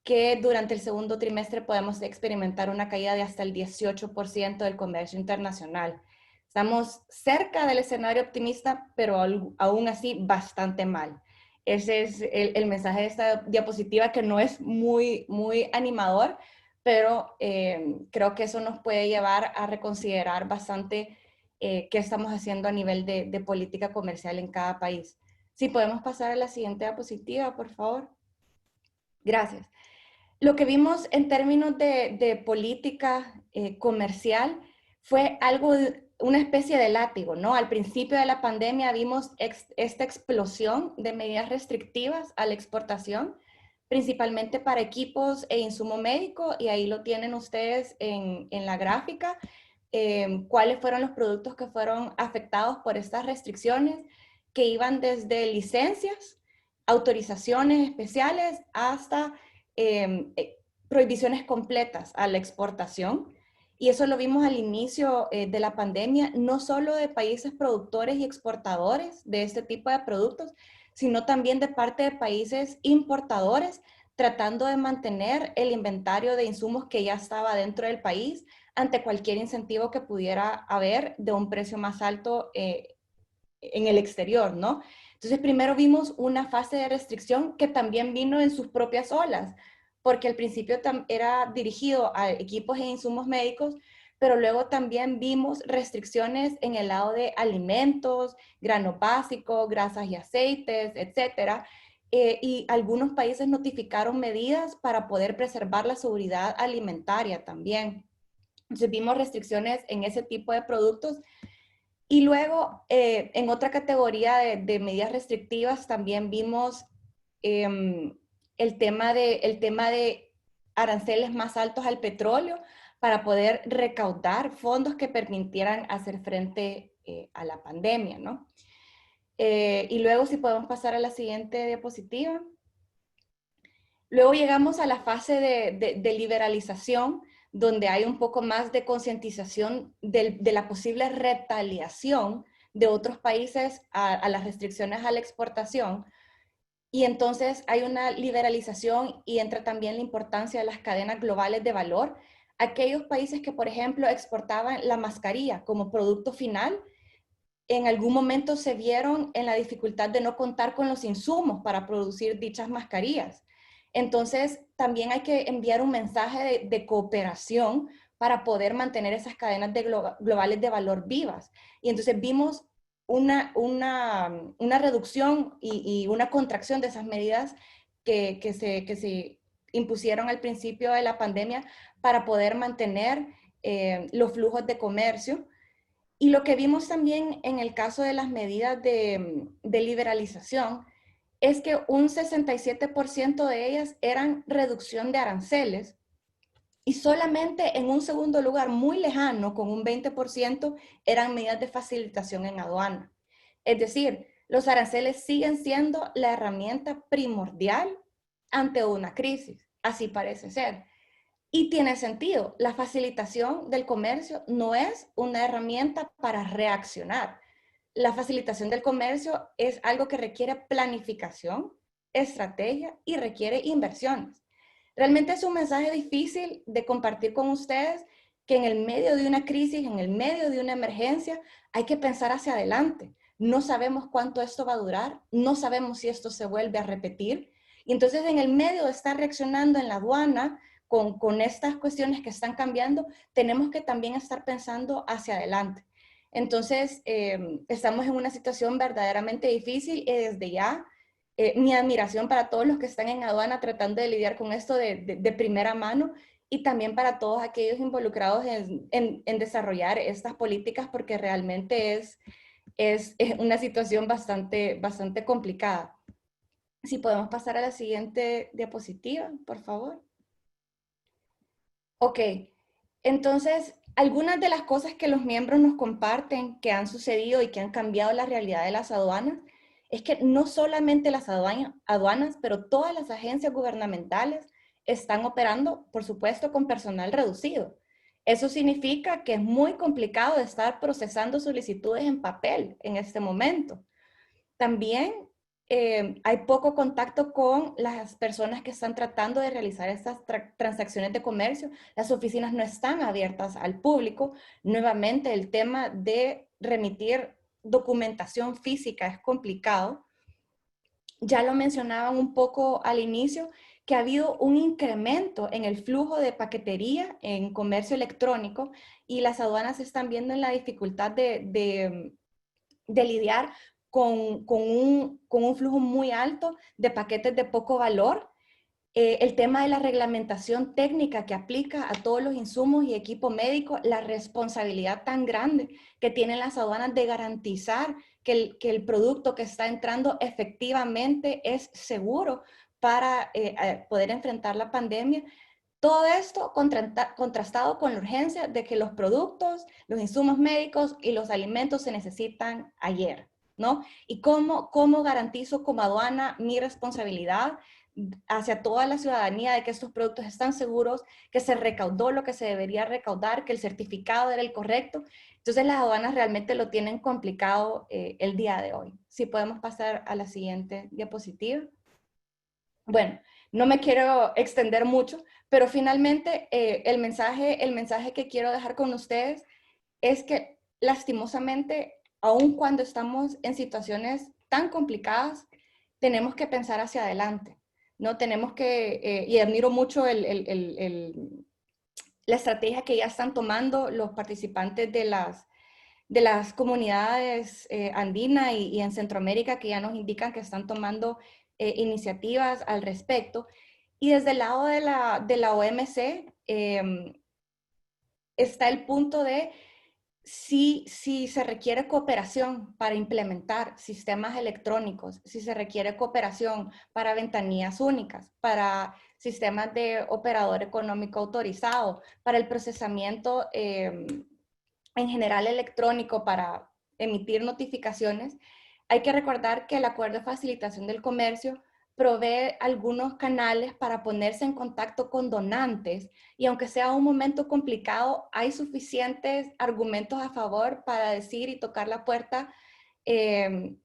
que durante el segundo trimestre podemos experimentar una caída de hasta el 18% del comercio internacional. Estamos cerca del escenario optimista, pero aún así bastante mal. Ese es el mensaje de esta diapositiva, que no es muy animador, pero creo que eso nos puede llevar a reconsiderar bastante qué estamos haciendo a nivel de política comercial en cada país. Si podemos pasar a la siguiente diapositiva, por favor. Gracias. Lo que vimos en términos de política comercial fue una especie de látigo, ¿no? Al principio de la pandemia vimos esta explosión de medidas restrictivas a la exportación, principalmente para equipos e insumo médico, y ahí lo tienen ustedes en la gráfica, cuáles fueron los productos que fueron afectados por estas restricciones, que iban desde licencias, autorizaciones especiales, hasta prohibiciones completas a la exportación. Y eso lo vimos al inicio de la pandemia, no solo de países productores y exportadores de este tipo de productos, sino también de parte de países importadores, tratando de mantener el inventario de insumos que ya estaba dentro del país ante cualquier incentivo que pudiera haber de un precio más alto en el exterior, ¿no? Entonces, primero vimos una fase de restricción que también vino en sus propias olas, porque al principio era dirigido a equipos e insumos médicos, pero luego también vimos restricciones en el lado de alimentos, granos básicos, grasas y aceites, etcétera. Y algunos países notificaron medidas para poder preservar la seguridad alimentaria también. Entonces vimos restricciones en ese tipo de productos. Y luego, en otra categoría de medidas restrictivas, también vimos el tema de aranceles más altos al petróleo para poder recaudar fondos que permitieran hacer frente a la pandemia, ¿no? Y luego, si podemos pasar a la siguiente diapositiva. Luego llegamos a la fase de liberalización, donde hay un poco más de concientización de la posible retaliación de otros países a las restricciones a la exportación. Y entonces hay una liberalización y entra también la importancia de las cadenas globales de valor. Aquellos países que, por ejemplo, exportaban la mascarilla como producto final, en algún momento se vieron en la dificultad de no contar con los insumos para producir dichas mascarillas. Entonces, también hay que enviar un mensaje de cooperación para poder mantener esas cadenas globales de valor vivas. Y entonces vimos una reducción y una contracción de esas medidas que se impusieron al principio de la pandemia para poder mantener los flujos de comercio. Y lo que vimos también en el caso de las medidas de liberalización es que un 67% de ellas eran reducción de aranceles y solamente en un segundo lugar muy lejano, con un 20%, eran medidas de facilitación en aduana. Es decir, los aranceles siguen siendo la herramienta primordial ante una crisis, así parece ser. Y tiene sentido, la facilitación del comercio no es una herramienta para reaccionar. La facilitación del comercio es algo que requiere planificación, estrategia y requiere inversiones. Realmente es un mensaje difícil de compartir con ustedes, que en el medio de una crisis, en el medio de una emergencia, hay que pensar hacia adelante. No sabemos cuánto esto va a durar, no sabemos si esto se vuelve a repetir. Y entonces en el medio de estar reaccionando en la aduana con estas cuestiones que están cambiando, tenemos que también estar pensando hacia adelante. Entonces, estamos en una situación verdaderamente difícil y desde ya mi admiración para todos los que están en aduana tratando de lidiar con esto de primera mano, y también para todos aquellos involucrados en desarrollar estas políticas, porque realmente es una situación bastante complicada. Si podemos pasar a la siguiente diapositiva, por favor. Ok, entonces, algunas de las cosas que los miembros nos comparten que han sucedido y que han cambiado la realidad de las aduanas, es que no solamente las aduanas, pero todas las agencias gubernamentales están operando, por supuesto, con personal reducido. Eso significa que es muy complicado estar procesando solicitudes en papel en este momento. También hay poco contacto con las personas que están tratando de realizar estas transacciones de comercio. Las oficinas no están abiertas al público. Nuevamente, el tema de remitir documentación física es complicado. Ya lo mencionaban un poco al inicio, que ha habido un incremento en el flujo de paquetería en comercio electrónico, y las aduanas están viendo en la dificultad de lidiar con un flujo muy alto de paquetes de poco valor. El tema de la reglamentación técnica que aplica a todos los insumos y equipo médico, la responsabilidad tan grande que tienen las aduanas de garantizar que el producto que está entrando efectivamente es seguro para poder enfrentar la pandemia. Todo esto contrastado con la urgencia de que los productos, los insumos médicos y los alimentos se necesitan ayer, ¿no? Y cómo garantizo como aduana mi responsabilidad hacia toda la ciudadanía de que estos productos están seguros, que se recaudó lo que se debería recaudar, que el certificado era el correcto. Entonces las aduanas realmente lo tienen complicado el día de hoy. Si podemos pasar a la siguiente diapositiva. Bueno, no me quiero extender mucho, pero finalmente el mensaje que quiero dejar con ustedes es que lastimosamente, aun cuando estamos en situaciones tan complicadas, tenemos que pensar hacia adelante, ¿no? Tenemos que, y admiro mucho la estrategia que ya están tomando los participantes de las comunidades andina y en Centroamérica, que ya nos indican que están tomando iniciativas al respecto. Y desde el lado de la OMC está el punto de si se requiere cooperación para implementar sistemas electrónicos, si se requiere cooperación para ventanillas únicas, para sistemas de operador económico autorizado, para el procesamiento en general electrónico para emitir notificaciones. Hay que recordar que el Acuerdo de Facilitación del Comercio provee algunos canales para ponerse en contacto con donantes, y aunque sea un momento complicado, hay suficientes argumentos a favor para decir y tocar la puerta que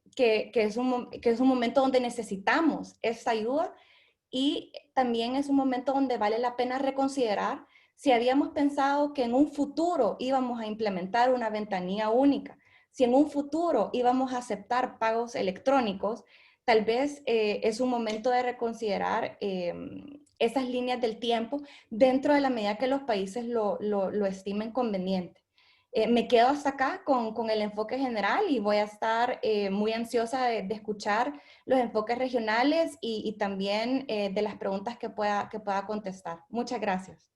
es un momento donde necesitamos esta ayuda, y también es un momento donde vale la pena reconsiderar si habíamos pensado que en un futuro íbamos a implementar una ventanilla única, si en un futuro íbamos a aceptar pagos electrónicos. Tal vez es un momento de reconsiderar esas líneas del tiempo dentro de la medida que los países lo estimen conveniente. Me quedo hasta acá con el enfoque general y voy a estar muy ansiosa de escuchar los enfoques regionales y también de las preguntas que pueda contestar. Muchas gracias.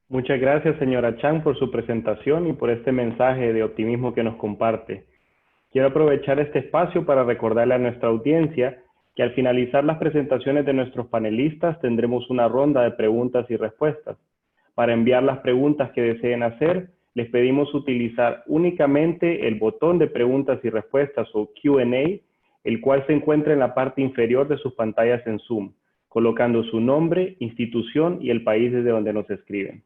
Muchas gracias, señora Chang, por su presentación y por este mensaje de optimismo que nos comparte. Quiero aprovechar este espacio para recordarle a nuestra audiencia que al finalizar las presentaciones de nuestros panelistas tendremos una ronda de preguntas y respuestas. Para enviar las preguntas que deseen hacer, les pedimos utilizar únicamente el botón de preguntas y respuestas o Q&A, el cual se encuentra en la parte inferior de sus pantallas en Zoom, colocando su nombre, institución y el país desde donde nos escriben.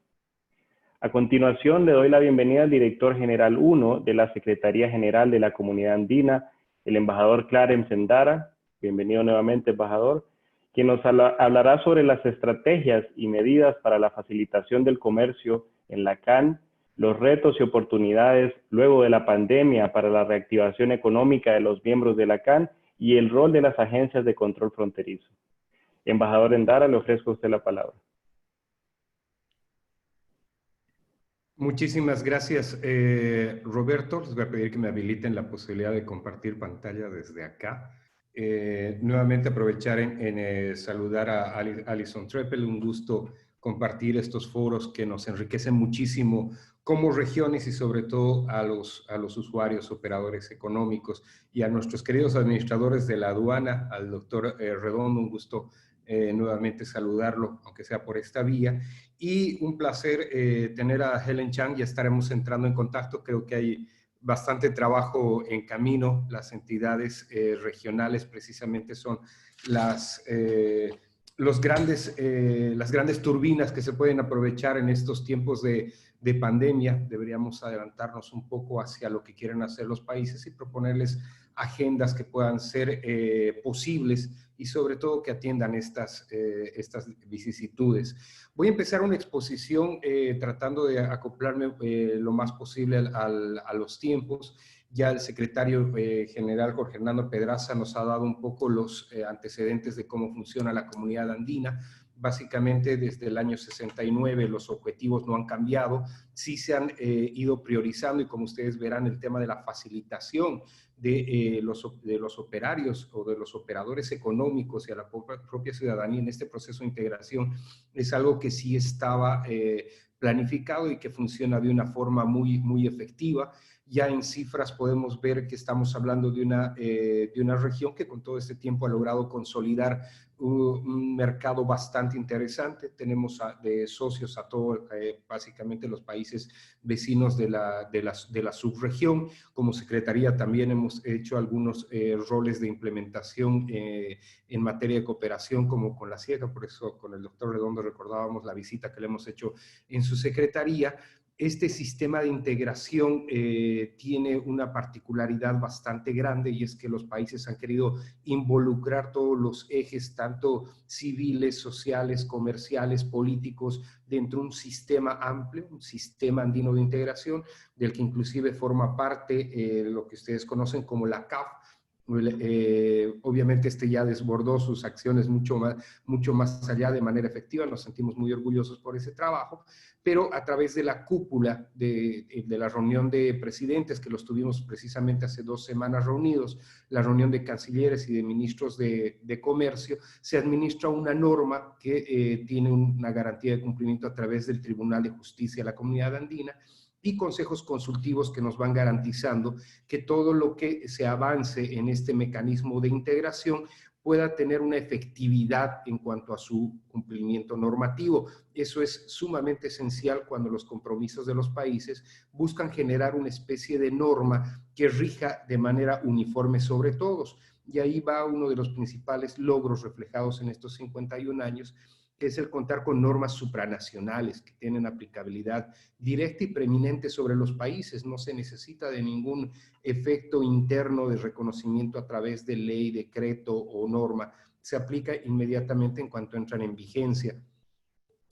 A continuación, le doy la bienvenida al director general 1 de la Secretaría General de la Comunidad Andina, el embajador Clarence Endara. Bienvenido nuevamente, embajador, quien nos hablará sobre las estrategias y medidas para la facilitación del comercio en la CAN, los retos y oportunidades luego de la pandemia para la reactivación económica de los miembros de la CAN y el rol de las agencias de control fronterizo. Embajador Endara, le ofrezco a usted la palabra. Muchísimas gracias, Roberto. Les voy a pedir que me habiliten la posibilidad de compartir pantalla desde acá. Nuevamente aprovechar en saludar a Alison Treppel. Un gusto compartir estos foros que nos enriquecen muchísimo como regiones y sobre todo a los usuarios, operadores económicos y a nuestros queridos administradores de la aduana, al doctor Redondo. Un gusto nuevamente saludarlo, aunque sea por esta vía. Y un placer tener a Helen Chang. Ya estaremos entrando en contacto. Creo que hay bastante trabajo en camino. Las entidades regionales precisamente son las grandes turbinas que se pueden aprovechar en estos tiempos de pandemia. Deberíamos adelantarnos un poco hacia lo que quieren hacer los países y proponerles agendas que puedan ser posibles y sobre todo que atiendan estas vicisitudes. Voy a empezar una exposición tratando de acoplarme lo más posible a los tiempos. Ya el secretario general Jorge Hernando Pedraza nos ha dado un poco los antecedentes de cómo funciona la comunidad andina. Básicamente desde el año 69 los objetivos no han cambiado, sí se han ido priorizando y como ustedes verán el tema de la facilitación de los operarios o de los operadores económicos y a la propia ciudadanía en este proceso de integración es algo que sí estaba planificado y que funciona de una forma muy efectiva. Ya en cifras podemos ver que estamos hablando de una región que con todo este tiempo ha logrado consolidar un mercado bastante interesante. Tenemos de socios a todos, básicamente los países vecinos de la subregión. Como Secretaría también hemos hecho algunos roles de implementación en materia de cooperación, como con la CIECA. Por eso con el doctor Redondo recordábamos la visita que le hemos hecho en su secretaría. Este sistema de integración tiene una particularidad bastante grande y es que los países han querido involucrar todos los ejes, tanto civiles, sociales, comerciales, políticos, dentro de un sistema amplio, un sistema andino de integración, del que inclusive forma parte lo que ustedes conocen como la CAF. Obviamente este ya desbordó sus acciones mucho más allá de manera efectiva. Nos sentimos muy orgullosos por ese trabajo, pero a través de la cúpula de la reunión de presidentes, que los tuvimos precisamente hace 2 semanas reunidos, la reunión de cancilleres y de ministros de comercio, se administra una norma que tiene una garantía de cumplimiento a través del Tribunal de Justicia de la Comunidad Andina y consejos consultivos que nos van garantizando que todo lo que se avance en este mecanismo de integración pueda tener una efectividad en cuanto a su cumplimiento normativo. Eso es sumamente esencial cuando los compromisos de los países buscan generar una especie de norma que rija de manera uniforme sobre todos. Y ahí va uno de los principales logros reflejados en estos 51 años, que es el contar con normas supranacionales que tienen aplicabilidad directa y preeminente sobre los países. No se necesita de ningún efecto interno de reconocimiento a través de ley, decreto o norma. Se aplica inmediatamente en cuanto entran en vigencia.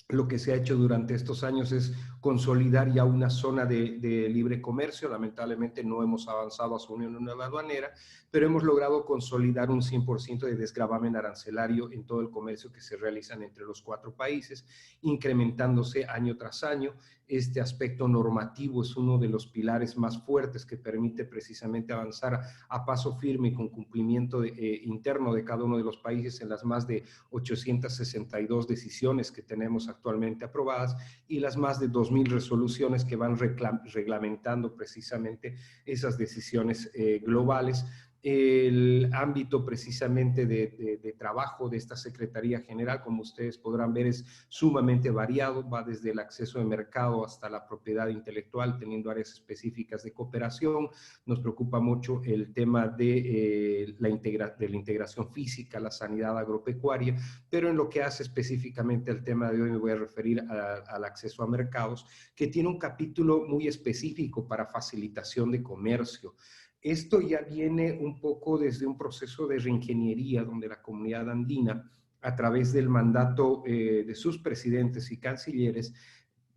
Lo que se ha hecho durante estos años es consolidar ya una zona de libre comercio. Lamentablemente no hemos avanzado a su unión aduanera, pero hemos logrado consolidar un 100% de desgravamen arancelario en todo el comercio que se realizan entre los 4 países, incrementándose año tras año. Este aspecto normativo es uno de los pilares más fuertes que permite precisamente avanzar a paso firme y con cumplimiento interno de cada uno de los países en las más de 862 decisiones que tenemos actualmente aprobadas y las más de 2.000 resoluciones que van reglamentando precisamente esas decisiones globales. El ámbito precisamente de trabajo de esta Secretaría General, como ustedes podrán ver, es sumamente variado, va desde el acceso de mercado hasta la propiedad intelectual, teniendo áreas específicas de cooperación. Nos preocupa mucho el tema de la integración física, la sanidad agropecuaria, pero en lo que hace específicamente al tema de hoy me voy a referir al acceso a mercados, que tiene un capítulo muy específico para facilitación de comercio. Esto ya viene un poco desde un proceso de reingeniería donde la comunidad andina, a través del mandato de sus presidentes y cancilleres,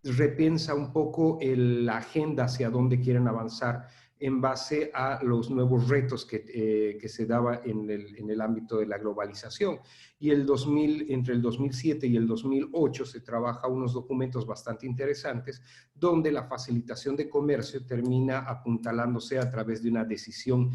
repiensa un poco la agenda hacia dónde quieren avanzar en base a los nuevos retos que se daba en el ámbito de la globalización. Y entre el 2007 y el 2008 se trabaja unos documentos bastante interesantes donde la facilitación de comercio termina apuntalándose a través de una decisión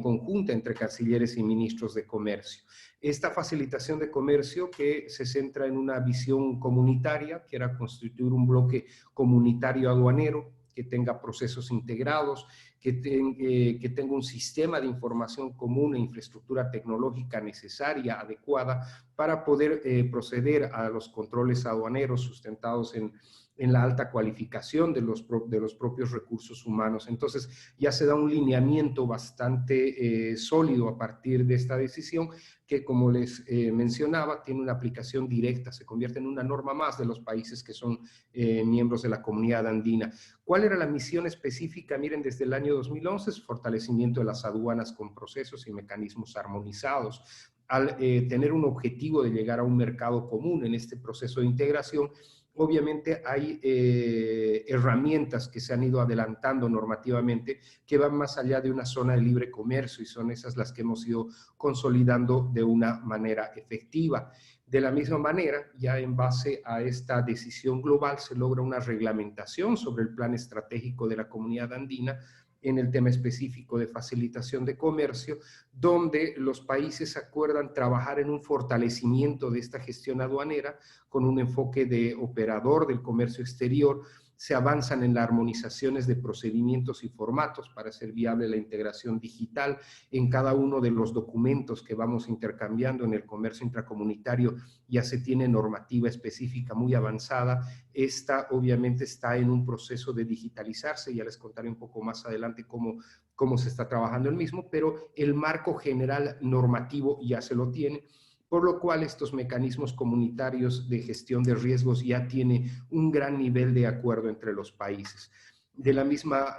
conjunta entre cancilleres y ministros de comercio. Esta facilitación de comercio que se centra en una visión comunitaria, que era constituir un bloque comunitario aduanero, que tenga procesos integrados, que tenga un sistema de información común e infraestructura tecnológica necesaria, adecuada, para poder proceder a los controles aduaneros sustentados en la alta cualificación de los propios recursos humanos. Entonces ya se da un lineamiento bastante sólido a partir de esta decisión que, como les mencionaba, tiene una aplicación directa, se convierte en una norma más de los países que son miembros de la comunidad andina. ¿Cuál era la misión específica? Miren, desde el año 2011 es fortalecimiento de las aduanas con procesos y mecanismos armonizados. Al tener un objetivo de llegar a un mercado común en este proceso de integración, obviamente hay herramientas que se han ido adelantando normativamente que van más allá de una zona de libre comercio y son esas las que hemos ido consolidando de una manera efectiva. De la misma manera, ya en base a esta decisión global se logra una reglamentación sobre el plan estratégico de la comunidad andina en el tema específico de facilitación de comercio, donde los países acuerdan trabajar en un fortalecimiento de esta gestión aduanera con un enfoque de operador del comercio exterior. Se avanzan en las armonizaciones de procedimientos y formatos para hacer viable la integración digital en cada uno de los documentos que vamos intercambiando en el comercio intracomunitario. Ya se tiene normativa específica muy avanzada. Esta obviamente está en un proceso de digitalizarse, ya les contaré un poco más adelante cómo se está trabajando el mismo, pero el marco general normativo ya se lo tiene, por lo cual estos mecanismos comunitarios de gestión de riesgos ya tienen un gran nivel de acuerdo entre los países. De la misma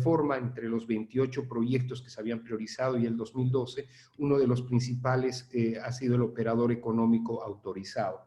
forma, entre los 28 proyectos que se habían priorizado y el 2012, uno de los principales ha sido el operador económico autorizado.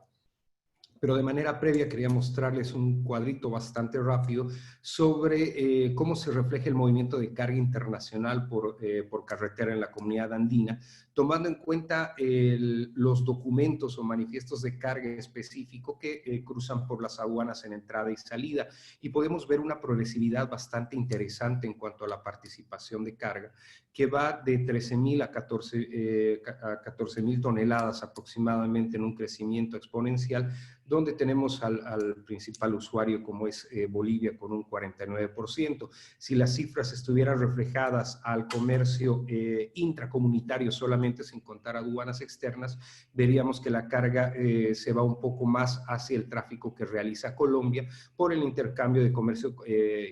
Pero de manera previa quería mostrarles un cuadrito bastante rápido sobre cómo se refleja el movimiento de carga internacional por carretera en la comunidad andina, tomando en cuenta los documentos o manifiestos de carga específico que cruzan por las aduanas en entrada y salida. Y podemos ver una progresividad bastante interesante en cuanto a la participación de carga, que va de 13.000 a 14.000 toneladas aproximadamente en un crecimiento exponencial, donde tenemos al principal usuario como es Bolivia con un 49%. Si las cifras estuvieran reflejadas al comercio intracomunitario solamente sin contar aduanas externas, veríamos que la carga se va un poco más hacia el tráfico que realiza Colombia por el intercambio de comercio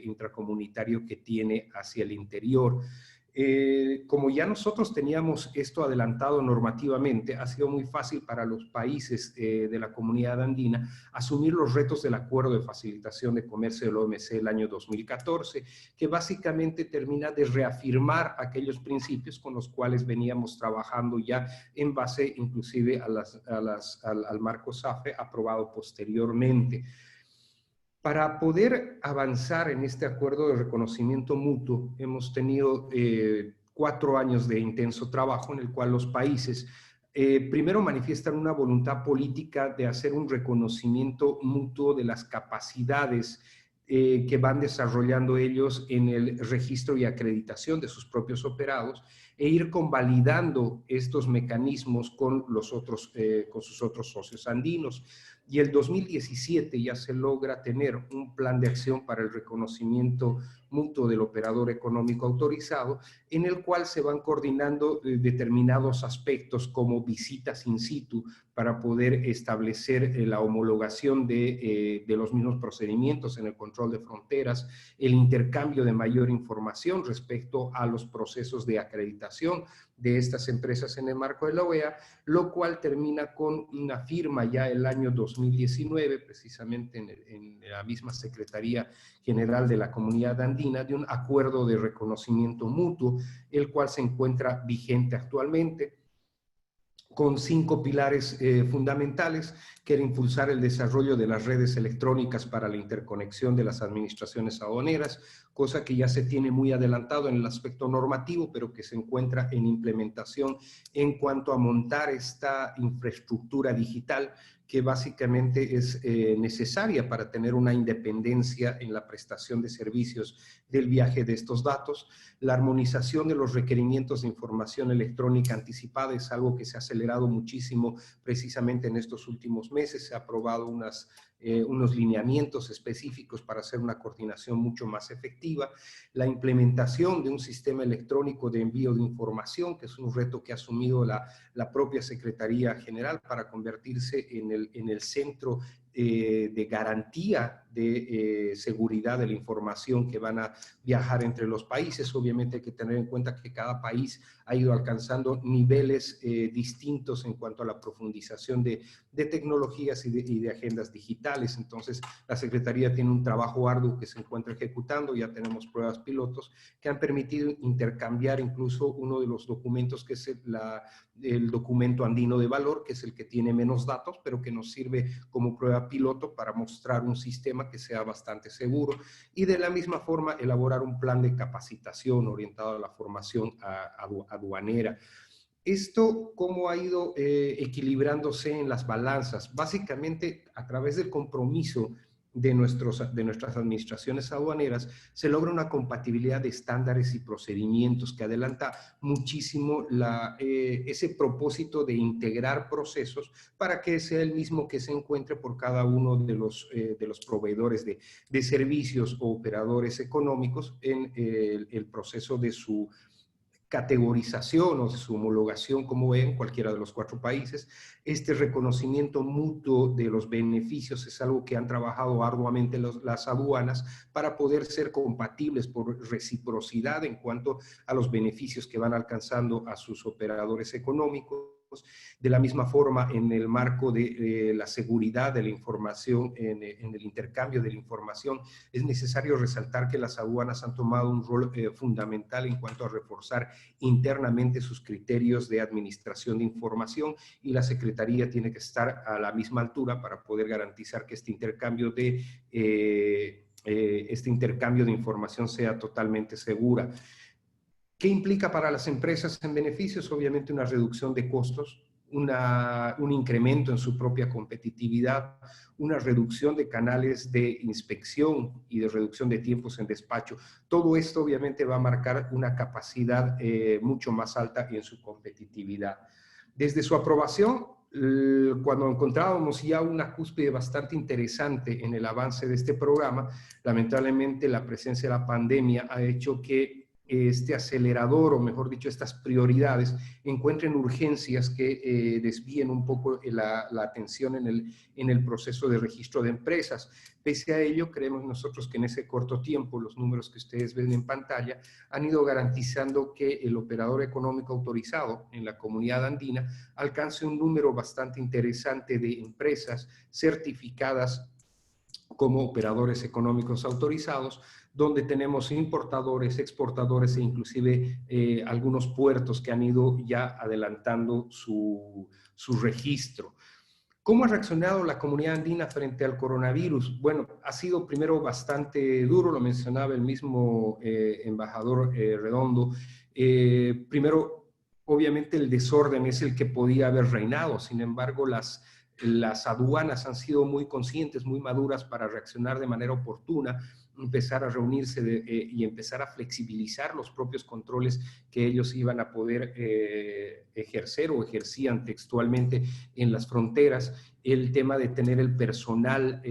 intracomunitario que tiene hacia el interior. Como ya nosotros teníamos esto adelantado normativamente, ha sido muy fácil para los países de la comunidad andina asumir los retos del Acuerdo de Facilitación de Comercio del OMC del año 2014, que básicamente termina de reafirmar aquellos principios con los cuales veníamos trabajando ya en base inclusive al marco SAFE aprobado posteriormente. Para poder avanzar en este acuerdo de reconocimiento mutuo, hemos tenido 4 años de intenso trabajo en el cual los países primero manifiestan una voluntad política de hacer un reconocimiento mutuo de las capacidades que van desarrollando ellos en el registro y acreditación de sus propios operados e ir convalidando estos mecanismos con sus otros socios andinos. Y el 2017 ya se logra tener un plan de acción para el reconocimiento mutuo del operador económico autorizado, en el cual se van coordinando determinados aspectos como visitas in situ para poder establecer la homologación de los mismos procedimientos en el control de fronteras, el intercambio de mayor información respecto a los procesos de acreditación de estas empresas en el marco de la OEA, lo cual termina con una firma ya el año 2019, precisamente en la misma Secretaría General de la Comunidad Andina, de un acuerdo de reconocimiento mutuo, el cual se encuentra vigente actualmente, con 5 pilares fundamentales, que era impulsar el desarrollo de las redes electrónicas para la interconexión de las administraciones aduaneras, cosa que ya se tiene muy adelantado en el aspecto normativo, pero que se encuentra en implementación en cuanto a montar esta infraestructura digital que básicamente es necesaria para tener una independencia en la prestación de servicios del viaje de estos datos. La armonización de los requerimientos de información electrónica anticipada es algo que se ha acelerado muchísimo precisamente en estos últimos meses. Se ha aprobado unos lineamientos específicos para hacer una coordinación mucho más efectiva. La implementación de un sistema electrónico de envío de información, que es un reto que ha asumido la propia Secretaría General para convertirse en el centro de garantía de seguridad de la información que van a viajar entre los países. Obviamente hay que tener en cuenta que cada país ha ido alcanzando niveles distintos en cuanto a la profundización de tecnologías y de agendas digitales. Entonces, la Secretaría tiene un trabajo arduo que se encuentra ejecutando. Ya tenemos pruebas pilotos que han permitido intercambiar incluso uno de los documentos, que es el documento andino de valor, que es el que tiene menos datos, pero que nos sirve como prueba piloto para mostrar un sistema que sea bastante seguro, y de la misma forma elaborar un plan de capacitación orientado a la formación aduanera. ¿Esto cómo ha ido equilibrándose en las balanzas? Básicamente a través del compromiso de nuestras administraciones aduaneras se logra una compatibilidad de estándares y procedimientos que adelanta muchísimo ese propósito de integrar procesos para que sea el mismo que se encuentre por cada uno de los proveedores de servicios o operadores económicos en el proceso de su categorización o de su homologación, como ven, cualquiera de los 4 países. Este reconocimiento mutuo de los beneficios es algo que han trabajado arduamente las aduanas para poder ser compatibles por reciprocidad en cuanto a los beneficios que van alcanzando a sus operadores económicos. De la misma forma, en el marco de la seguridad de la información, en el intercambio de la información, es necesario resaltar que las aduanas han tomado un rol fundamental en cuanto a reforzar internamente sus criterios de administración de información, y la Secretaría tiene que estar a la misma altura para poder garantizar que este intercambio de información sea totalmente segura. ¿Qué implica para las empresas en beneficios? Obviamente una reducción de costos, un incremento en su propia competitividad, una reducción de canales de inspección y de reducción de tiempos en despacho. Todo esto obviamente va a marcar una capacidad mucho más alta en su competitividad. Desde su aprobación, cuando encontrábamos ya una cúspide bastante interesante en el avance de este programa, lamentablemente la presencia de la pandemia ha hecho que este acelerador, o mejor dicho, estas prioridades, encuentren urgencias que desvíen un poco la atención en el proceso de registro de empresas. Pese a ello, creemos nosotros que en ese corto tiempo, los números que ustedes ven en pantalla han ido garantizando que el operador económico autorizado en la comunidad andina alcance un número bastante interesante de empresas certificadas como operadores económicos autorizados, donde tenemos importadores, exportadores e inclusive algunos puertos que han ido ya adelantando su registro. ¿Cómo ha reaccionado la comunidad andina frente al coronavirus? Bueno, ha sido primero bastante duro, lo mencionaba el mismo embajador Redondo. Primero, obviamente el desorden es el que podía haber reinado, sin embargo las aduanas han sido muy conscientes, muy maduras para reaccionar de manera oportuna, empezar a reunirse y empezar a flexibilizar los propios controles que ellos iban a poder ejercer o ejercían textualmente en las fronteras. El tema de tener el personal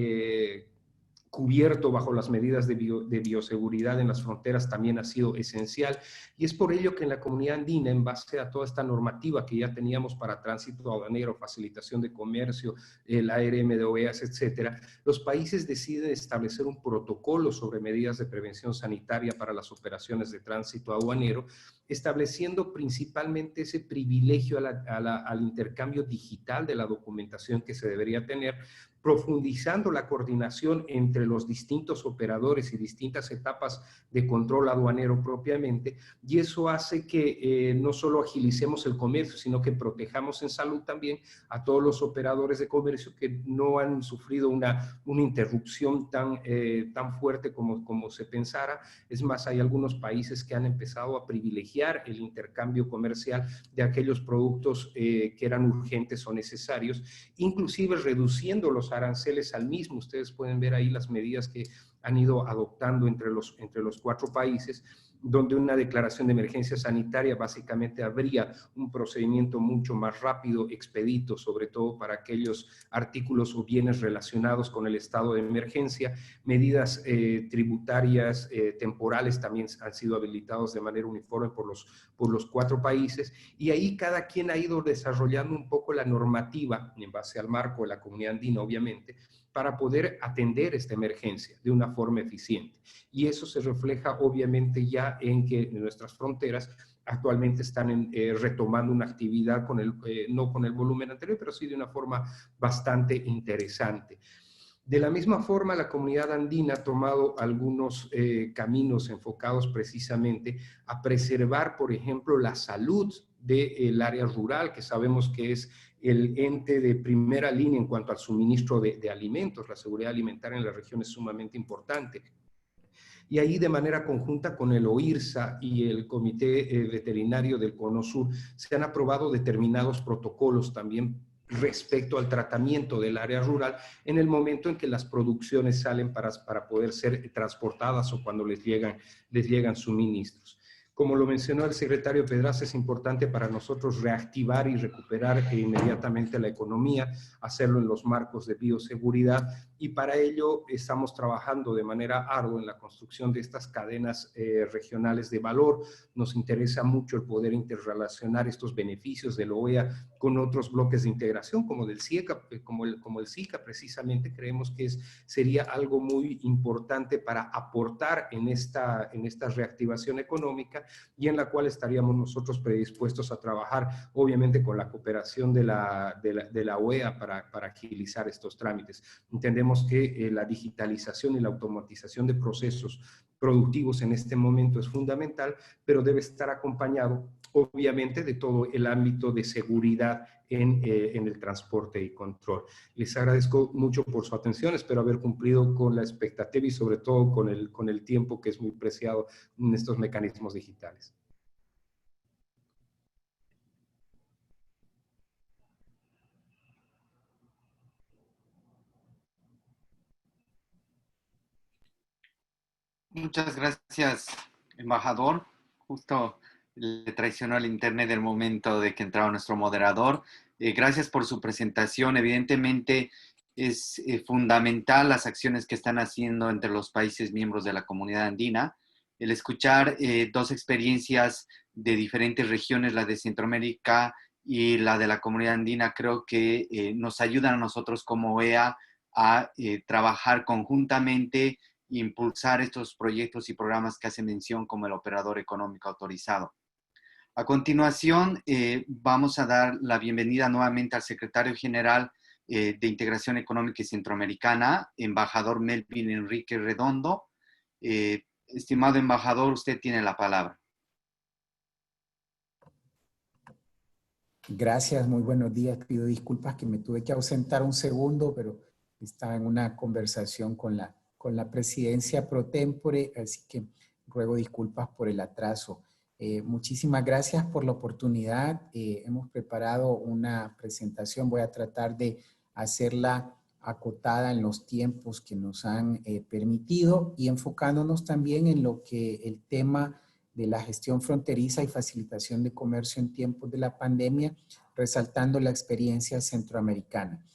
cubierto bajo las medidas de bioseguridad en las fronteras también ha sido esencial, y es por ello que en la comunidad andina, en base a toda esta normativa que ya teníamos para tránsito aduanero, facilitación de comercio, el ARM de OEAS, etcétera, los países deciden establecer un protocolo sobre medidas de prevención sanitaria para las operaciones de tránsito aduanero, estableciendo principalmente ese privilegio al intercambio digital de la documentación que se debería tener, profundizando la coordinación entre los distintos operadores y distintas etapas de control aduanero propiamente, y eso hace que no solo agilicemos el comercio, sino que protejamos en salud también a todos los operadores de comercio que no han sufrido una interrupción tan fuerte como se pensara. Es más, hay algunos países que han empezado a privilegiar el intercambio comercial de aquellos productos que eran urgentes o necesarios, inclusive reduciendo los aranceles al mismo. Ustedes pueden ver ahí las medidas que han ido adoptando entre los 4 países, donde una declaración de emergencia sanitaria básicamente habría un procedimiento mucho más rápido, expedito, sobre todo para aquellos artículos o bienes relacionados con el estado de emergencia. Medidas tributarias temporales también han sido habilitados de manera uniforme por los 4 países, y ahí cada quien ha ido desarrollando un poco la normativa en base al marco de la comunidad andina, obviamente, para poder atender esta emergencia de una forma eficiente. Y eso se refleja obviamente ya en que nuestras fronteras actualmente están retomando una actividad no con el volumen anterior, pero sí de una forma bastante interesante. De la misma forma, la comunidad andina ha tomado algunos caminos enfocados precisamente a preservar, por ejemplo, la salud del área rural, que sabemos que es el ente de primera línea en cuanto al suministro de alimentos. La seguridad alimentaria en la región es sumamente importante. Y ahí, de manera conjunta con el OIRSA y el Comité Veterinario del Cono Sur, se han aprobado determinados protocolos también respecto al tratamiento del área rural en el momento en que las producciones salen para poder ser transportadas o cuando les llegan suministros. Como lo mencionó el secretario Pedraza, es importante para nosotros reactivar y recuperar inmediatamente la economía, hacerlo en los marcos de bioseguridad, y para ello estamos trabajando de manera ardua en la construcción de estas cadenas regionales de valor. Nos interesa mucho el poder interrelacionar estos beneficios de la OEA con otros bloques de integración, como del CIECA, como el SICA. Precisamente creemos que sería algo muy importante para aportar en esta reactivación económica, y en la cual estaríamos nosotros predispuestos a trabajar, obviamente con la cooperación de la OEA para agilizar estos trámites. Entendemos que la digitalización y la automatización de procesos productivos en este momento es fundamental, pero debe estar acompañado, obviamente, de todo el ámbito de seguridad en el transporte y control. Les agradezco mucho por su atención, espero haber cumplido con la expectativa y sobre todo con el tiempo, que es muy preciado en estos mecanismos digitales. Muchas gracias, embajador. Justo le traicionó el internet del momento de que entraba nuestro moderador. Gracias por su presentación. Evidentemente es fundamental las acciones que están haciendo entre los países miembros de la comunidad andina. El escuchar dos experiencias de diferentes regiones, la de Centroamérica y la de la comunidad andina, creo que nos ayudan a nosotros como OEA a trabajar conjuntamente e impulsar estos proyectos y programas que hacen mención como el operador económico autorizado. A continuación, vamos a dar la bienvenida nuevamente al secretario general de Integración Económica y Centroamericana, embajador Melvin Enrique Redondo. Estimado embajador, usted tiene la palabra. Gracias, muy buenos días. Pido disculpas que me tuve que ausentar un segundo, pero estaba en una conversación con la presidencia pro tempore, así que ruego disculpas por el atraso. Muchísimas gracias por la oportunidad. Hemos preparado una presentación. Voy a tratar de hacerla acotada en los tiempos que nos han permitido y enfocándonos también en lo que el tema de la gestión fronteriza y facilitación de comercio en tiempos de la pandemia, resaltando la experiencia centroamericana.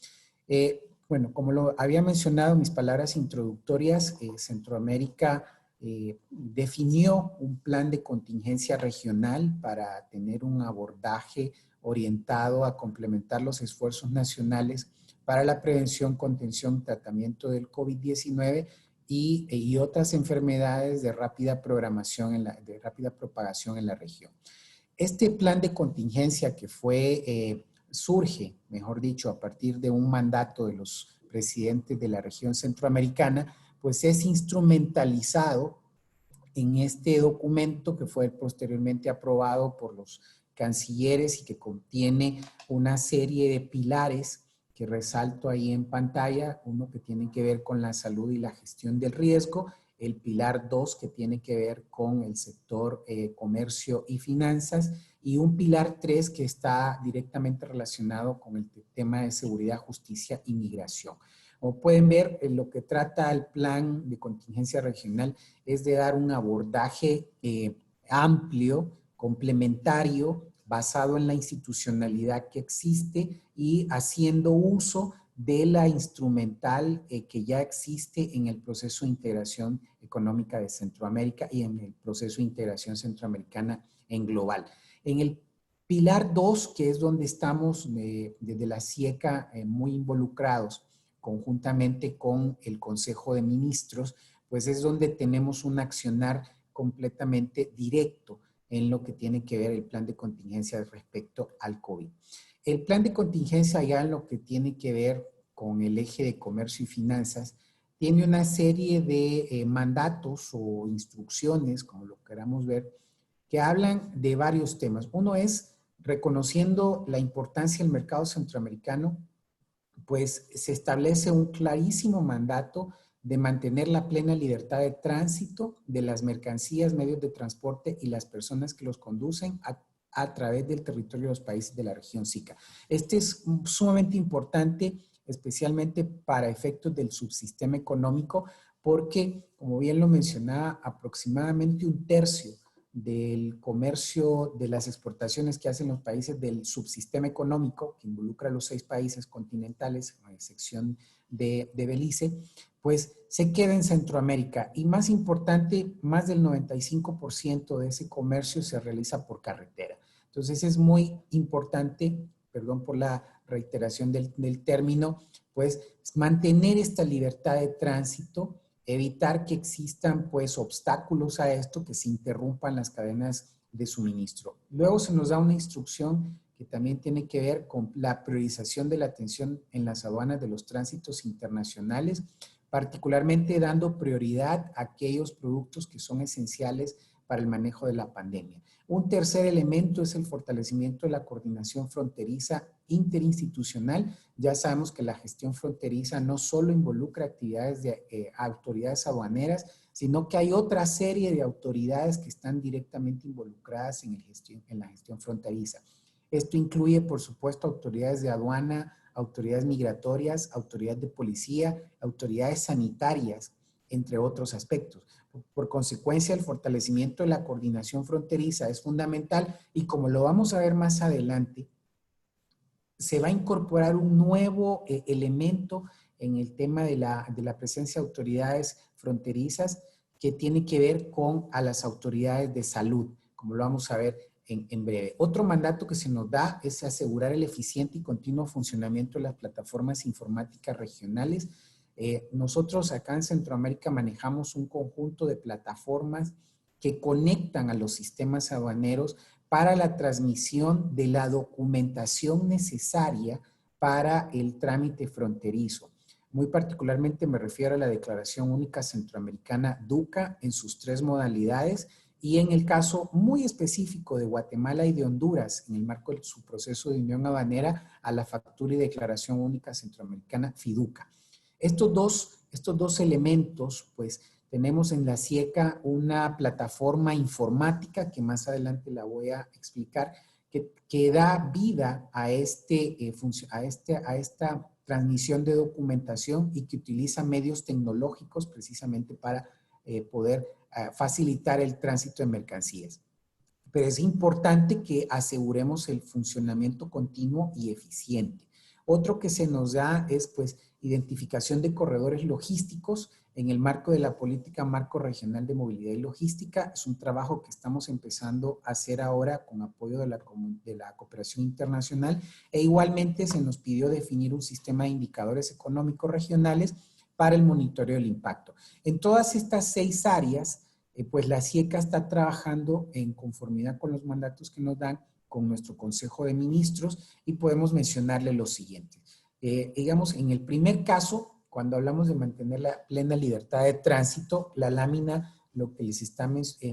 Bueno, como lo había mencionado en mis palabras introductorias, Centroamérica definió un plan de contingencia regional para tener un abordaje orientado a complementar los esfuerzos nacionales para la prevención, contención, tratamiento del COVID-19 y otras enfermedades de rápida propagación en la región. Este plan de contingencia que surge, mejor dicho, a partir de un mandato de los presidentes de la región centroamericana, pues es instrumentalizado en este documento que fue posteriormente aprobado por los cancilleres y que contiene una serie de pilares que resalto ahí en pantalla, uno que tiene que ver con la salud y la gestión del riesgo, el pilar 2 que tiene que ver con el sector comercio y finanzas y un pilar 3 que está directamente relacionado con el tema de seguridad, justicia y migración. Como pueden ver, lo que trata el plan de contingencia regional es de dar un abordaje amplio, complementario, basado en la institucionalidad que existe y haciendo uso de la instrumental que ya existe en el proceso de integración económica de Centroamérica y en el proceso de integración centroamericana en global. En el pilar 2, que es donde estamos desde la CIECA muy involucrados, conjuntamente con el Consejo de Ministros, pues es donde tenemos un accionar completamente directo en lo que tiene que ver el plan de contingencia respecto al COVID. El plan de contingencia ya en lo que tiene que ver con el eje de comercio y finanzas, tiene una serie de mandatos o instrucciones, como lo queramos ver, que hablan de varios temas. Uno es reconociendo la importancia del mercado centroamericano, pues se establece un clarísimo mandato de mantener la plena libertad de tránsito de las mercancías, medios de transporte y las personas que los conducen a través del territorio de los países de la región SICA. Este es sumamente importante, especialmente para efectos del subsistema económico, porque, como bien lo mencionaba, aproximadamente un tercio del comercio, de las exportaciones que hacen los países del subsistema económico, que involucra a los 6 países continentales, a excepción de Belice, pues se queda en Centroamérica. Y más importante, más del 95% de ese comercio se realiza por carretera. Entonces es muy importante, perdón por la reiteración del término, pues mantener esta libertad de tránsito, evitar que existan pues obstáculos a esto, que se interrumpan las cadenas de suministro. Luego se nos da una instrucción que también tiene que ver con la priorización de la atención en las aduanas de los tránsitos internacionales, particularmente dando prioridad a aquellos productos que son esenciales para el manejo de la pandemia. Un tercer elemento es el fortalecimiento de la coordinación fronteriza interinstitucional. Ya sabemos que la gestión fronteriza no solo involucra actividades de autoridades aduaneras, sino que hay otra serie de autoridades que están directamente involucradas en la gestión fronteriza. Esto incluye, por supuesto, autoridades de aduana, autoridades migratorias, autoridades de policía, autoridades sanitarias, entre otros aspectos. Por consecuencia, el fortalecimiento de la coordinación fronteriza es fundamental y como lo vamos a ver más adelante, se va a incorporar un nuevo elemento en el tema de la presencia de autoridades fronterizas que tiene que ver con a las autoridades de salud, como lo vamos a ver en breve. Otro mandato que se nos da es asegurar el eficiente y continuo funcionamiento de las plataformas informáticas regionales. Nosotros acá en Centroamérica manejamos un conjunto de plataformas que conectan a los sistemas aduaneros para la transmisión de la documentación necesaria para el trámite fronterizo. Muy particularmente me refiero a la Declaración Única Centroamericana DUCA en sus 3 modalidades y en el caso muy específico de Guatemala y de Honduras, en el marco de su proceso de unión aduanera, a la Factura y Declaración Única Centroamericana FIDUCA. Estos dos elementos, pues, tenemos en la CIECA una plataforma informática que más adelante la voy a explicar, que da vida a esta transmisión de documentación y que utiliza medios tecnológicos precisamente para poder facilitar el tránsito de mercancías. Pero es importante que aseguremos el funcionamiento continuo y eficiente. Otro que se nos da es, pues, identificación de corredores logísticos en el marco de la política marco regional de movilidad y logística. Es un trabajo que estamos empezando a hacer ahora con apoyo de la cooperación internacional, e igualmente se nos pidió definir un sistema de indicadores económicos regionales para el monitoreo del impacto. En todas estas 6 áreas, pues la CIECA está trabajando en conformidad con los mandatos que nos dan con nuestro Consejo de Ministros, y podemos mencionarle lo siguiente. Digamos, en el primer caso, cuando hablamos de mantener la plena libertad de tránsito, la lámina lo que les está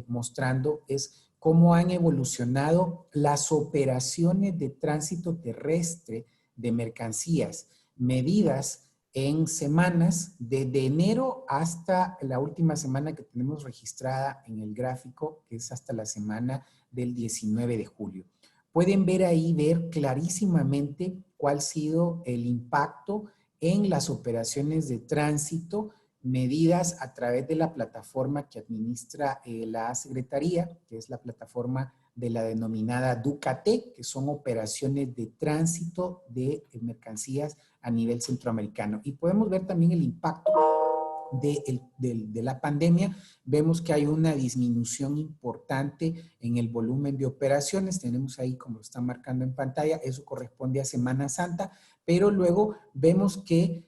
mostrando es cómo han evolucionado las operaciones de tránsito terrestre de mercancías, medidas en semanas, desde enero hasta la última semana que tenemos registrada en el gráfico, que es hasta la semana del 19 de julio. Pueden ver clarísimamente cuál ha sido el impacto en las operaciones de tránsito medidas a través de la plataforma que administra la Secretaría, que es la plataforma de la denominada DUCAT, que son operaciones de tránsito de mercancías a nivel centroamericano. Y podemos ver también el impacto de la pandemia. Vemos que hay una disminución importante en el volumen de operaciones. Tenemos ahí, como lo están marcando en pantalla, eso corresponde a Semana Santa, pero luego vemos que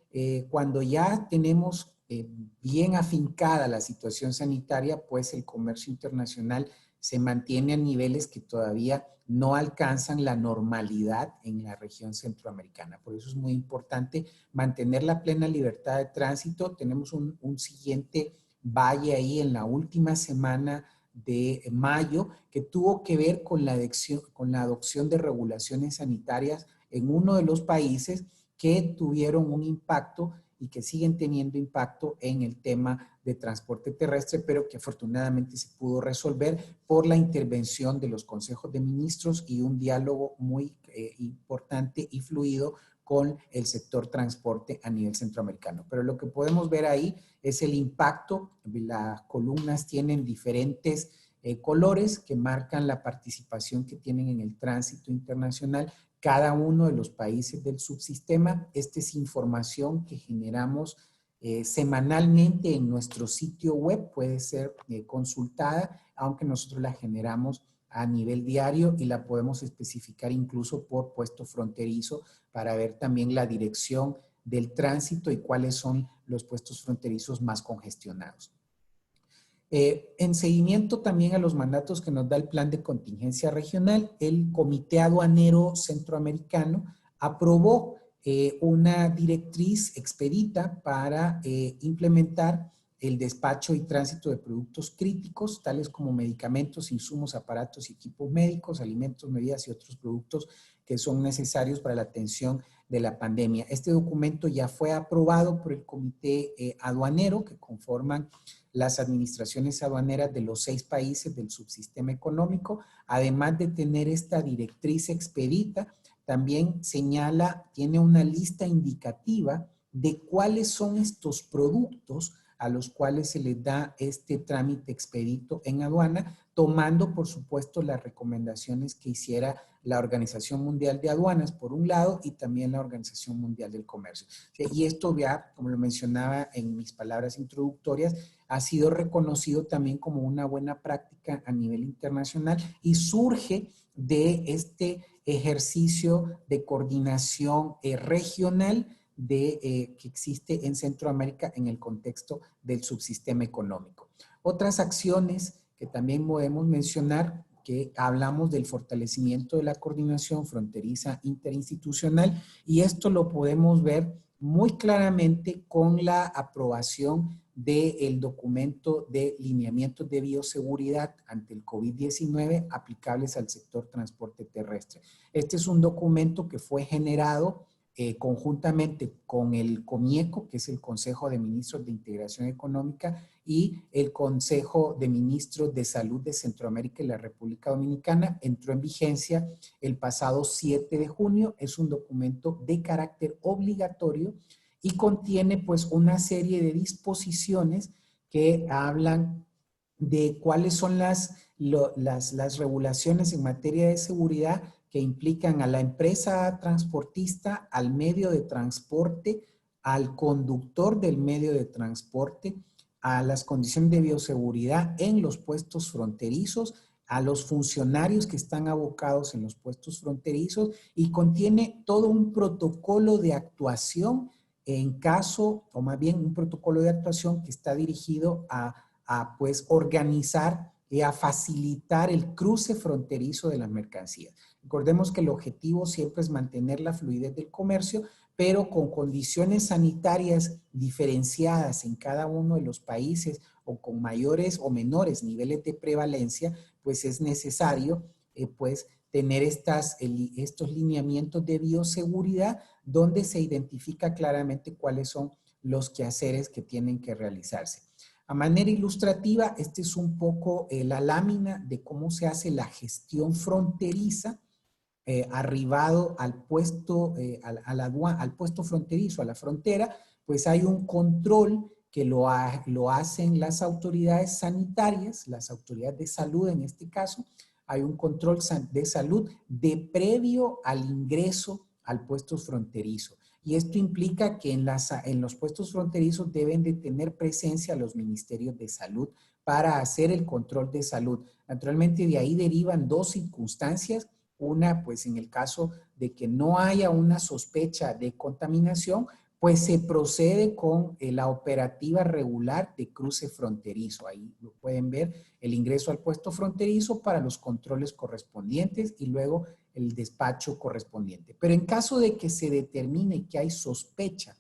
cuando ya tenemos bien afincada la situación sanitaria, pues el comercio internacional se mantiene a niveles que todavía no alcanzan la normalidad en la región centroamericana. Por eso es muy importante mantener la plena libertad de tránsito. Tenemos un siguiente valle ahí en la última semana de mayo que tuvo que ver con la adopción de regulaciones sanitarias en uno de los países que tuvieron un impacto y que siguen teniendo impacto en el tema de transporte terrestre, pero que afortunadamente se pudo resolver por la intervención de los consejos de ministros y un diálogo muy importante y fluido con el sector transporte a nivel centroamericano. Pero lo que podemos ver ahí es el impacto. Las columnas tienen diferentes colores que marcan la participación que tienen en el tránsito internacional cada uno de los países del subsistema. Esta es información que generamos semanalmente en nuestro sitio web, puede ser consultada, aunque nosotros la generamos a nivel diario y la podemos especificar incluso por puesto fronterizo para ver también la dirección del tránsito y cuáles son los puestos fronterizos más congestionados. En seguimiento también a los mandatos que nos da el Plan de Contingencia Regional, el Comité Aduanero Centroamericano aprobó una directriz expedita para implementar el despacho y tránsito de productos críticos, tales como medicamentos, insumos, aparatos y equipos médicos, alimentos, bebidas y otros productos que son necesarios para la atención de la pandemia. Este documento ya fue aprobado por el Comité Aduanero, que conforman las administraciones aduaneras de los 6 países del subsistema económico. Además de tener esta directriz expedita, también tiene una lista indicativa de cuáles son estos productos a los cuales se les da este trámite expedito en aduana, tomando, por supuesto, las recomendaciones que hiciera la Organización Mundial de Aduanas, por un lado, y también la Organización Mundial del Comercio. Y esto ya, como lo mencionaba en mis palabras introductorias, ha sido reconocido también como una buena práctica a nivel internacional y surge de este ejercicio de coordinación regional que existe en Centroamérica en el contexto del subsistema económico. Otras acciones que también podemos mencionar, que hablamos del fortalecimiento de la coordinación fronteriza interinstitucional, y esto lo podemos ver muy claramente con la aprobación del documento de lineamientos de bioseguridad ante el COVID-19 aplicables al sector transporte terrestre. Este es un documento que fue generado conjuntamente con el COMIECO, que es el Consejo de Ministros de Integración Económica, y el Consejo de Ministros de Salud de Centroamérica y la República Dominicana. Entró en vigencia el pasado 7 de junio. Es un documento de carácter obligatorio y contiene pues una serie de disposiciones que hablan de cuáles son las regulaciones en materia de seguridad que implican a la empresa transportista, al medio de transporte, al conductor del medio de transporte, a las condiciones de bioseguridad en los puestos fronterizos, a los funcionarios que están abocados en los puestos fronterizos, y contiene todo un protocolo de actuación en caso, o más bien un protocolo de actuación que está dirigido a pues organizar y a facilitar el cruce fronterizo de las mercancías. Recordemos que el objetivo siempre es mantener la fluidez del comercio, pero con condiciones sanitarias diferenciadas en cada uno de los países o con mayores o menores niveles de prevalencia, pues es necesario pues tener estos lineamientos de bioseguridad donde se identifica claramente cuáles son los quehaceres que tienen que realizarse. A manera ilustrativa, esta es un poco la lámina de cómo se hace la gestión fronteriza arribado al puesto, al puesto fronterizo, a la frontera. Pues hay un control que lo hacen las autoridades sanitarias, las autoridades de salud en este caso. Hay un control de salud de previo al ingreso al puesto fronterizo. Y esto implica que en los puestos fronterizos deben de tener presencia los ministerios de salud para hacer el control de salud. Naturalmente, de ahí derivan dos circunstancias. Una, pues en el caso de que no haya una sospecha de contaminación, pues se procede con la operativa regular de cruce fronterizo. Ahí lo pueden ver, el ingreso al puesto fronterizo para los controles correspondientes y luego el despacho correspondiente. Pero en caso de que se determine que hay sospecha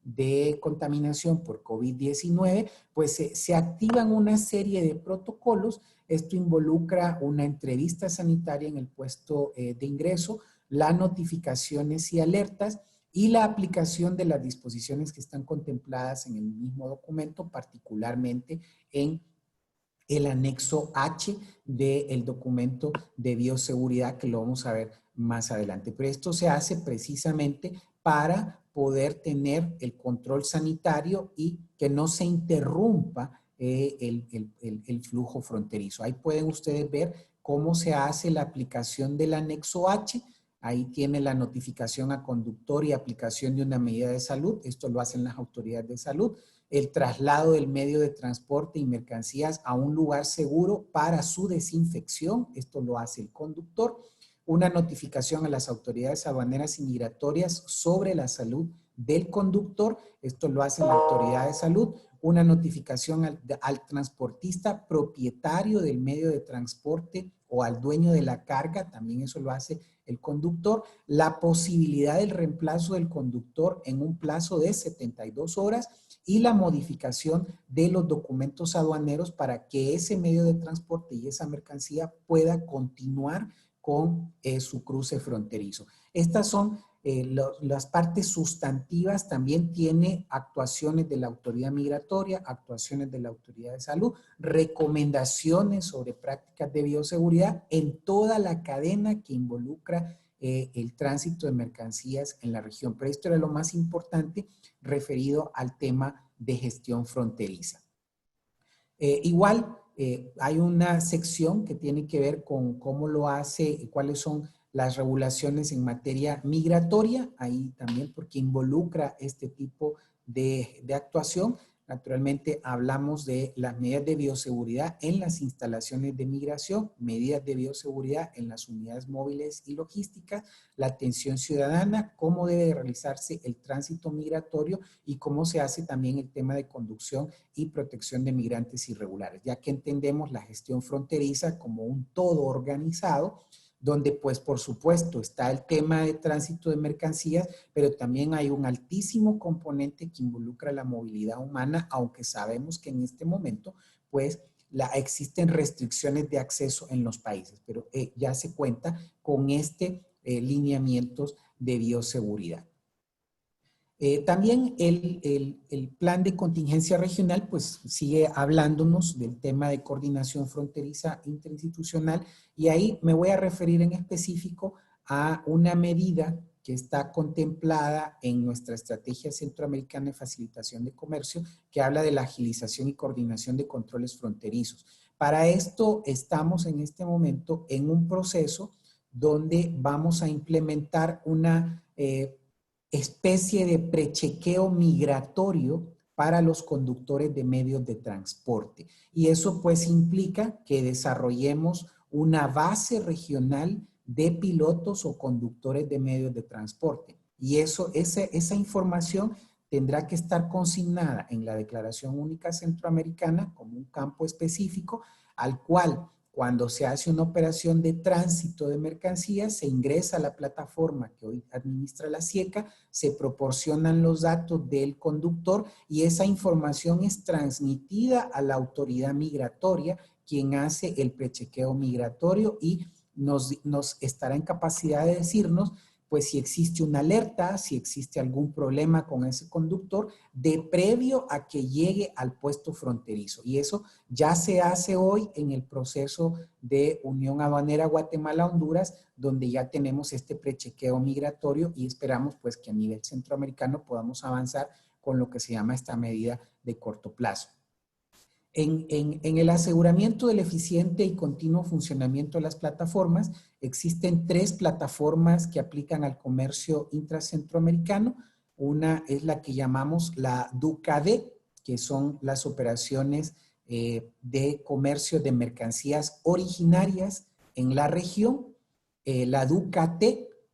de contaminación por COVID-19, pues se activan una serie de protocolos. Esto involucra una entrevista sanitaria en el puesto de ingreso, las notificaciones y alertas y la aplicación de las disposiciones que están contempladas en el mismo documento, particularmente en el anexo H del documento de bioseguridad, que lo vamos a ver más adelante. Pero esto se hace precisamente para poder tener el control sanitario y que no se interrumpa el flujo fronterizo. Ahí pueden ustedes ver cómo se hace la aplicación del anexo H. Ahí tiene la notificación a conductor y aplicación de una medida de salud. Esto lo hacen las autoridades de salud. El traslado del medio de transporte y mercancías a un lugar seguro para su desinfección. Esto lo hace el conductor. Una notificación a las autoridades aduaneras y migratorias sobre la salud del conductor. Esto lo hace la autoridad de salud. Una notificación al transportista propietario del medio de transporte o al dueño de la carga. También eso lo hace el conductor. La posibilidad del reemplazo del conductor en un plazo de 72 horas y la modificación de los documentos aduaneros para que ese medio de transporte y esa mercancía pueda continuar con su cruce fronterizo. Estas son las partes sustantivas. También tiene actuaciones de la autoridad migratoria, actuaciones de la autoridad de salud, recomendaciones sobre prácticas de bioseguridad en toda la cadena que involucra el tránsito de mercancías en la región. Pero esto era lo más importante referido al tema de gestión fronteriza. Igual, hay una sección que tiene que ver con cómo lo hace y cuáles son las regulaciones en materia migratoria, ahí también porque involucra este tipo de actuación. Naturalmente hablamos de las medidas de bioseguridad en las instalaciones de migración, medidas de bioseguridad en las unidades móviles y logísticas, la atención ciudadana, cómo debe realizarse el tránsito migratorio y cómo se hace también el tema de conducción y protección de migrantes irregulares, ya que entendemos la gestión fronteriza como un todo organizado, donde pues por supuesto está el tema de tránsito de mercancías, pero también hay un altísimo componente que involucra la movilidad humana, aunque sabemos que en este momento pues existen restricciones de acceso en los países, pero ya se cuenta con lineamientos de bioseguridad. También el plan de contingencia regional pues sigue hablándonos del tema de coordinación fronteriza interinstitucional y ahí me voy a referir en específico a una medida que está contemplada en nuestra estrategia centroamericana de facilitación de comercio que habla de la agilización y coordinación de controles fronterizos. Para esto estamos en este momento en un proceso donde vamos a implementar una especie de prechequeo migratorio para los conductores de medios de transporte. Y eso pues implica que desarrollemos una base regional de pilotos o conductores de medios de transporte. Y esa información tendrá que estar consignada en la Declaración Única Centroamericana como un campo específico al cual cuando se hace una operación de tránsito de mercancías, se ingresa a la plataforma que hoy administra la SIECA, se proporcionan los datos del conductor y esa información es transmitida a la autoridad migratoria, quien hace el prechequeo migratorio y nos estará en capacidad de decirnos pues si existe una alerta, si existe algún problema con ese conductor, de previo a que llegue al puesto fronterizo. Y eso ya se hace hoy en el proceso de Unión Aduanera Guatemala-Honduras, donde ya tenemos este prechequeo migratorio y esperamos pues que a nivel centroamericano podamos avanzar con lo que se llama esta medida de corto plazo. En el aseguramiento del eficiente y continuo funcionamiento de las plataformas, existen 3 plataformas que aplican al comercio intracentroamericano. Una es la que llamamos la DUCAD, que son las operaciones de comercio de mercancías originarias en la región. La DUCAT,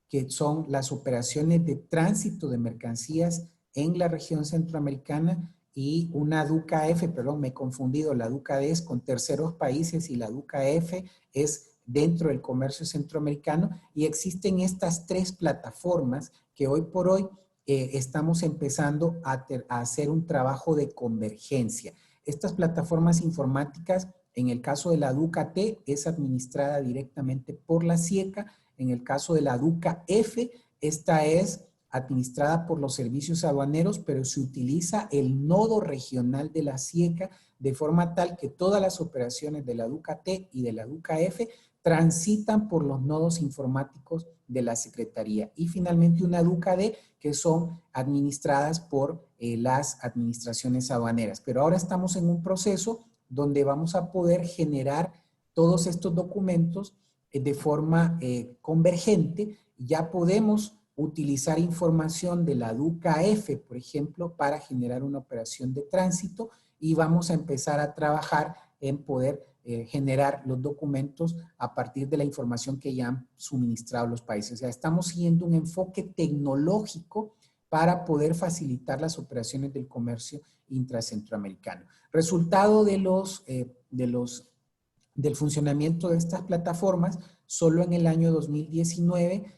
que son las operaciones de tránsito de mercancías en la región centroamericana, y una DUCA-F, perdón, me he confundido, la DUCA-D es con terceros países y la DUCA-F es dentro del comercio centroamericano y existen estas 3 plataformas que hoy por hoy estamos empezando a hacer un trabajo de convergencia. Estas plataformas informáticas, en el caso de la DUCA-T, es administrada directamente por la SIECA, en el caso de la DUCA-F, esta es administrada por los servicios aduaneros, pero se utiliza el nodo regional de la SIECA de forma tal que todas las operaciones de la DUCA-T y de la DUCA-F transitan por los nodos informáticos de la Secretaría. Y finalmente una DUCA-D que son administradas por las administraciones aduaneras. Pero ahora estamos en un proceso donde vamos a poder generar todos estos documentos de forma convergente. Ya podemos utilizar información de la DUCA-F, por ejemplo, para generar una operación de tránsito y vamos a empezar a trabajar en poder generar los documentos a partir de la información que ya han suministrado los países. O sea, estamos siguiendo un enfoque tecnológico para poder facilitar las operaciones del comercio intracentroamericano. Resultado del funcionamiento de estas plataformas, solo en el año 2019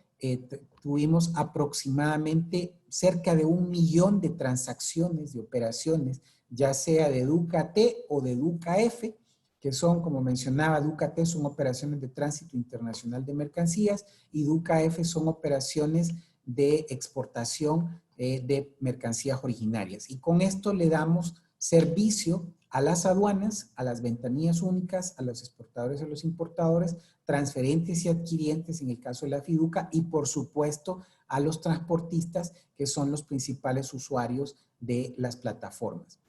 tuvimos aproximadamente cerca de 1 millón de transacciones, de operaciones, ya sea de DUCA-T o de DUCA-F, que son, como mencionaba, DUCA-T son operaciones de tránsito internacional de mercancías y DUCA-F son operaciones de exportación de mercancías originarias. Y con esto le damos servicio a las aduanas, a las ventanillas únicas, a los exportadores, a los importadores, transferentes y adquirientes en el caso de la fiducia y por supuesto a los transportistas que son los principales usuarios de las plataformas.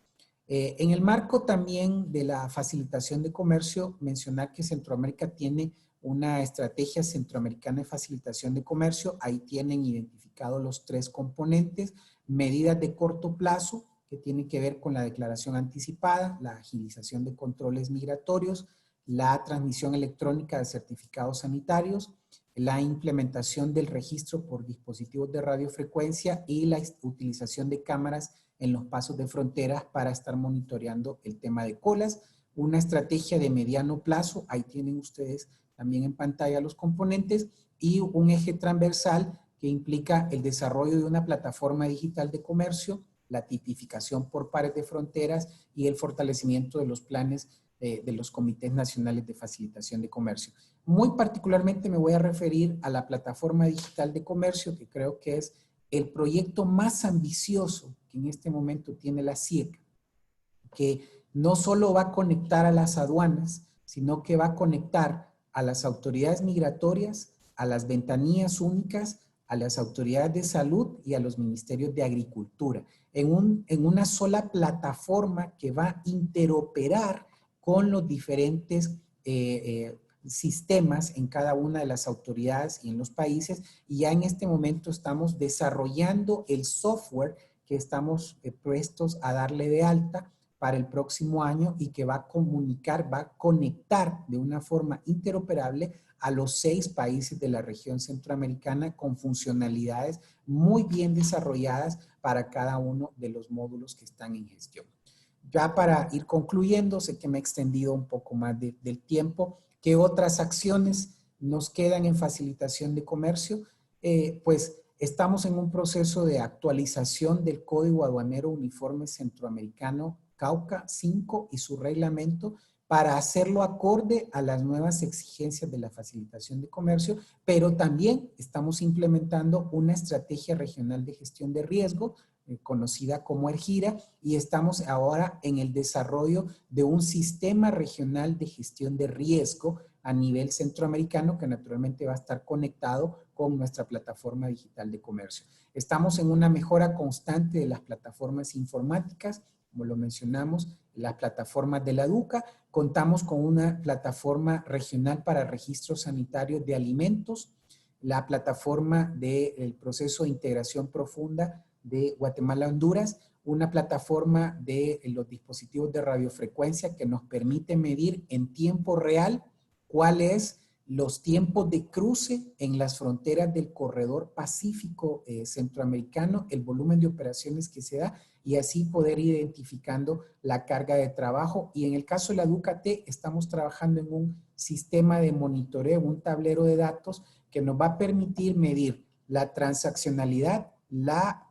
En el marco también de la facilitación de comercio, mencionar que Centroamérica tiene una estrategia centroamericana de facilitación de comercio. Ahí tienen identificados los 3 componentes, medidas de corto plazo, que tienen que ver con la declaración anticipada, la agilización de controles migratorios, la transmisión electrónica de certificados sanitarios, la implementación del registro por dispositivos de radiofrecuencia y la utilización de cámaras en los pasos de fronteras para estar monitoreando el tema de colas. Una estrategia de mediano plazo, ahí tienen ustedes también en pantalla los componentes, y un eje transversal que implica el desarrollo de una plataforma digital de comercio, la tipificación por pares de fronteras y el fortalecimiento de los planes de los comités nacionales de facilitación de comercio. Muy particularmente me voy a referir a la plataforma digital de comercio, que creo que es el proyecto más ambicioso que en este momento tiene la CIEC, que no solo va a conectar a las aduanas, sino que va a conectar a las autoridades migratorias, a las ventanillas únicas, a las autoridades de salud y a los ministerios de agricultura, en una sola plataforma que va a interoperar con los diferentes sistemas en cada una de las autoridades y en los países, y ya en este momento estamos desarrollando el software que estamos prestos a darle de alta para el próximo año y que va a comunicar, va a conectar de una forma interoperable a los 6 países de la región centroamericana con funcionalidades muy bien desarrolladas para cada uno de los módulos que están en gestión. Ya para ir concluyendo, sé que me he extendido un poco más del tiempo. ¿Qué otras acciones nos quedan en facilitación de comercio? Pues estamos en un proceso de actualización del Código Aduanero Uniforme Centroamericano Cauca 5 y su reglamento para hacerlo acorde a las nuevas exigencias de la facilitación de comercio, pero también estamos implementando una estrategia regional de gestión de riesgo, conocida como ERGIRA, y estamos ahora en el desarrollo de un sistema regional de gestión de riesgo a nivel centroamericano que naturalmente va a estar conectado con nuestra plataforma digital de comercio. Estamos en una mejora constante de las plataformas informáticas, como lo mencionamos, las plataformas de la DUCA. Contamos con una plataforma regional para registros sanitarios de alimentos, la plataforma del proceso de integración profunda de Guatemala-Honduras, una plataforma de los dispositivos de radiofrecuencia que nos permite medir en tiempo real cuáles los tiempos de cruce en las fronteras del corredor pacífico centroamericano, el volumen de operaciones que se da y así poder ir identificando la carga de trabajo. Y en el caso de la DUCA-T estamos trabajando en un sistema de monitoreo, un tablero de datos que nos va a permitir medir la transaccionalidad, la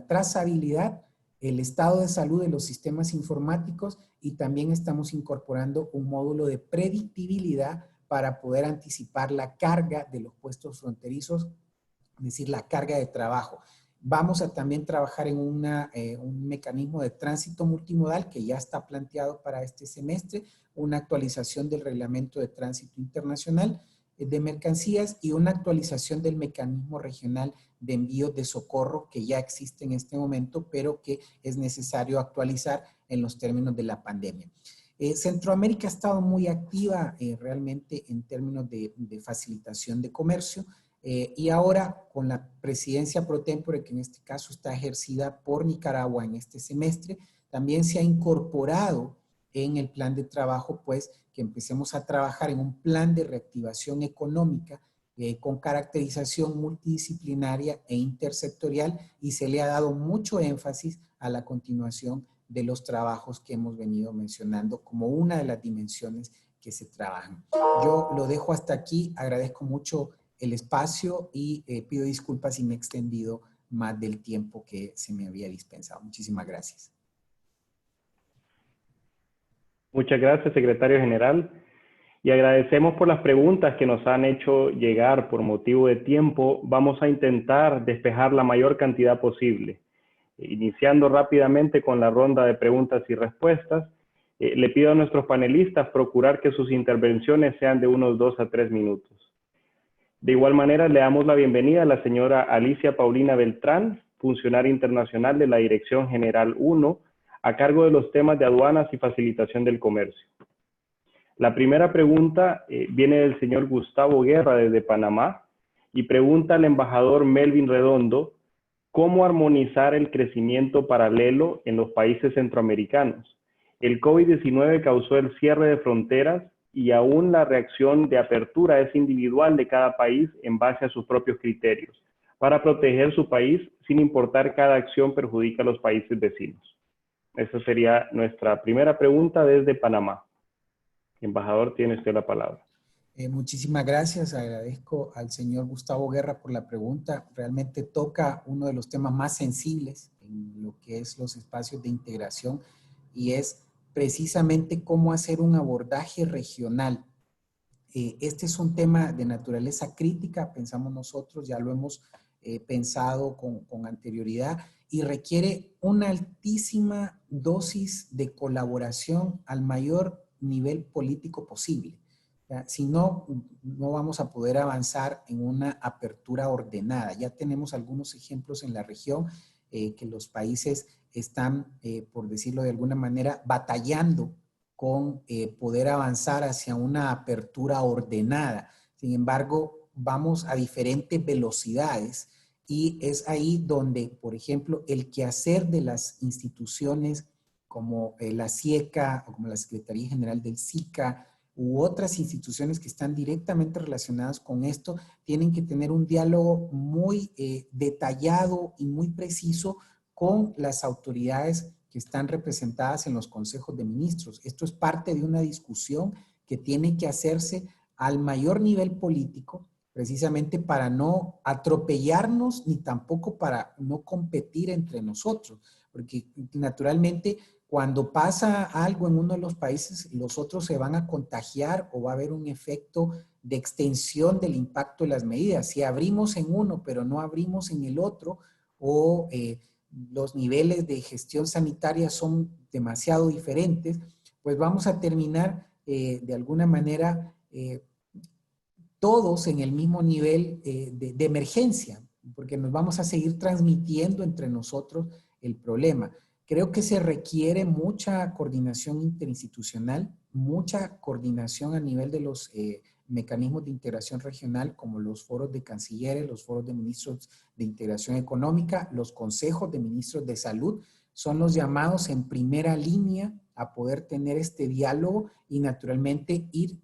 trazabilidad, el estado de salud de los sistemas informáticos, y también estamos incorporando un módulo de predictibilidad para poder anticipar la carga de los puestos fronterizos, es decir, la carga de trabajo. Vamos a también trabajar en un mecanismo de tránsito multimodal que ya está planteado para este semestre, una actualización del reglamento de tránsito internacional de mercancías y una actualización del mecanismo regional de envíos de socorro que ya existe en este momento, pero que es necesario actualizar en los términos de la pandemia. Centroamérica ha estado muy activa realmente en términos de facilitación de comercio y ahora con la presidencia pro tempore, que en este caso está ejercida por Nicaragua en este semestre, también se ha incorporado en el plan de trabajo, pues que empecemos a trabajar en un plan de reactivación económica con caracterización multidisciplinaria e intersectorial, y se le ha dado mucho énfasis a la continuación de los trabajos que hemos venido mencionando como una de las dimensiones que se trabajan. Yo lo dejo hasta aquí, agradezco mucho el espacio y pido disculpas si me he extendido más del tiempo que se me había dispensado. Muchísimas gracias. Muchas gracias, secretario general. Y agradecemos por las preguntas que nos han hecho llegar. Por motivo de tiempo, vamos a intentar despejar la mayor cantidad posible. Iniciando rápidamente con la ronda de preguntas y respuestas, le pido a nuestros panelistas procurar que sus intervenciones sean de unos 2 a 3 minutos. De igual manera, le damos la bienvenida a la señora Alicia Paulina Beltrán, funcionaria internacional de la Dirección General 1, a cargo de los temas de aduanas y facilitación del comercio. La primera pregunta viene del señor Gustavo Guerra desde Panamá y pregunta al embajador Melvin Redondo cómo armonizar el crecimiento paralelo en los países centroamericanos. El COVID-19 causó el cierre de fronteras y aún la reacción de apertura es individual de cada país en base a sus propios criterios para proteger su país sin importar cada acción perjudica a los países vecinos. Esa sería nuestra primera pregunta desde Panamá. Embajador, tiene usted la palabra. Muchísimas gracias. Agradezco al señor Gustavo Guerra por la pregunta. Realmente toca uno de los temas más sensibles en lo que es los espacios de integración y es precisamente cómo hacer un abordaje regional. Este es un tema de naturaleza crítica, pensamos nosotros, ya lo hemos pensado con anterioridad y requiere una altísima dosis de colaboración al mayor nivel político posible. Si no, no vamos a poder avanzar en una apertura ordenada. Ya tenemos algunos ejemplos en la región que los países están, por decirlo de alguna manera, batallando con poder avanzar hacia una apertura ordenada. Sin embargo, vamos a diferentes velocidades y es ahí donde, por ejemplo, el quehacer de las instituciones como la SIECA o como la Secretaría General del SICA u otras instituciones que están directamente relacionadas con esto, tienen que tener un diálogo muy detallado y muy preciso con las autoridades que están representadas en los consejos de ministros. Esto es parte de una discusión que tiene que hacerse al mayor nivel político, precisamente para no atropellarnos ni tampoco para no competir entre nosotros, porque naturalmente cuando pasa algo en uno de los países, los otros se van a contagiar o va a haber un efecto de extensión del impacto de las medidas. Si abrimos en uno pero no abrimos en el otro o los niveles de gestión sanitaria son demasiado diferentes, pues vamos a terminar de alguna manera todos en el mismo nivel de emergencia, porque nos vamos a seguir transmitiendo entre nosotros el problema. Creo que se requiere mucha coordinación interinstitucional, mucha coordinación a nivel de los mecanismos de integración regional, como los foros de cancilleres, los foros de ministros de integración económica, los consejos de ministros de salud, son los llamados en primera línea a poder tener este diálogo y naturalmente ir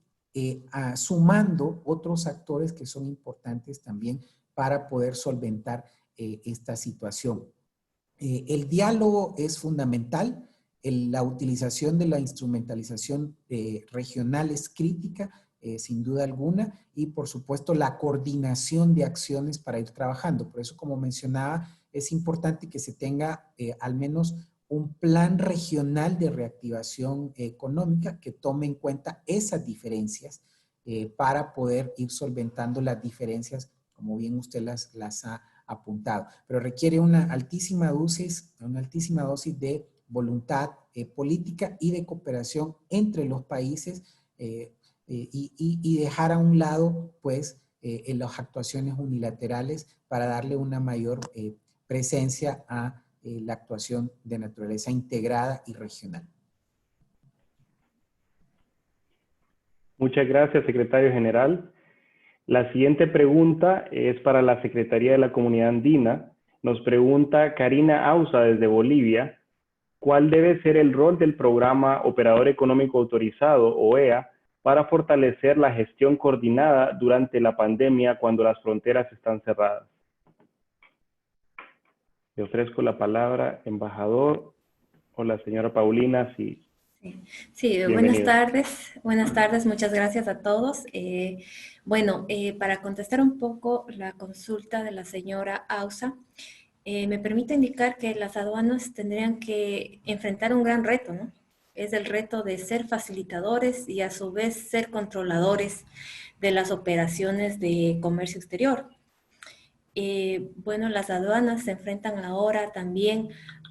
sumando otros actores que son importantes también para poder solventar esta situación. El diálogo es fundamental, la utilización de la instrumentalización regional es crítica, sin duda alguna, y por supuesto la coordinación de acciones para ir trabajando. Por eso, como mencionaba, es importante que se tenga al menos un plan regional de reactivación económica que tome en cuenta esas diferencias para poder ir solventando las diferencias, como bien usted las ha apuntado. Pero requiere una altísima dosis de voluntad política y de cooperación entre los países y dejar a un lado, pues, las actuaciones unilaterales para darle una mayor presencia a la actuación de naturaleza integrada y regional. Muchas gracias, secretario general. La siguiente pregunta es para la Secretaría de la Comunidad Andina. Nos pregunta Karina Ausa desde Bolivia, ¿cuál debe ser el rol del programa Operador Económico Autorizado, OEA, para fortalecer la gestión coordinada durante la pandemia cuando las fronteras están cerradas? Le ofrezco la palabra, embajador, o la señora Paulina, si... Sí, buenas tardes, muchas gracias a todos. Para contestar un poco la consulta de la señora Ausa, me permite indicar que las aduanas tendrían que enfrentar un gran reto, ¿no? Es el reto de ser facilitadores y a su vez ser controladores de las operaciones de comercio exterior. bueno, las aduanas se enfrentan ahora también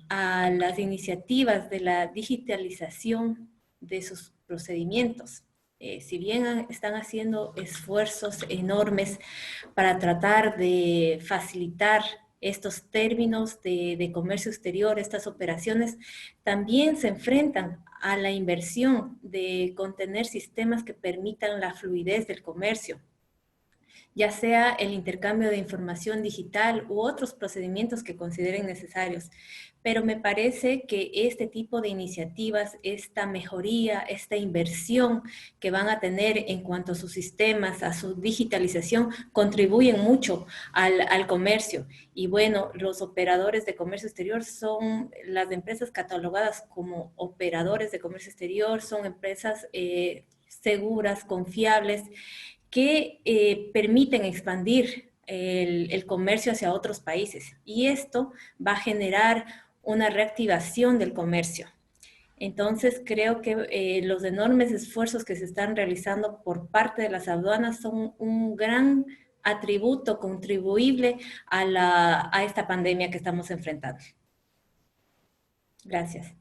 a las iniciativas de la digitalización de sus procedimientos. Si bien están haciendo esfuerzos enormes para tratar de facilitar estos términos de comercio exterior, estas operaciones, también se enfrentan a la inversión de contener sistemas que permitan la fluidez del comercio, ya sea el intercambio de información digital u otros procedimientos que consideren necesarios. Pero me parece que este tipo de iniciativas, esta mejoría, esta inversión que van a tener en cuanto a sus sistemas, a su digitalización, contribuyen mucho al comercio. Y bueno, los operadores de comercio exterior son las empresas catalogadas como operadores de comercio exterior, son empresas seguras, confiables, que permiten expandir el comercio hacia otros países. Y esto va a generar una reactivación del comercio. Entonces, creo que los enormes esfuerzos que se están realizando por parte de las aduanas son un gran atributo contribuible a esta pandemia que estamos enfrentando. Gracias.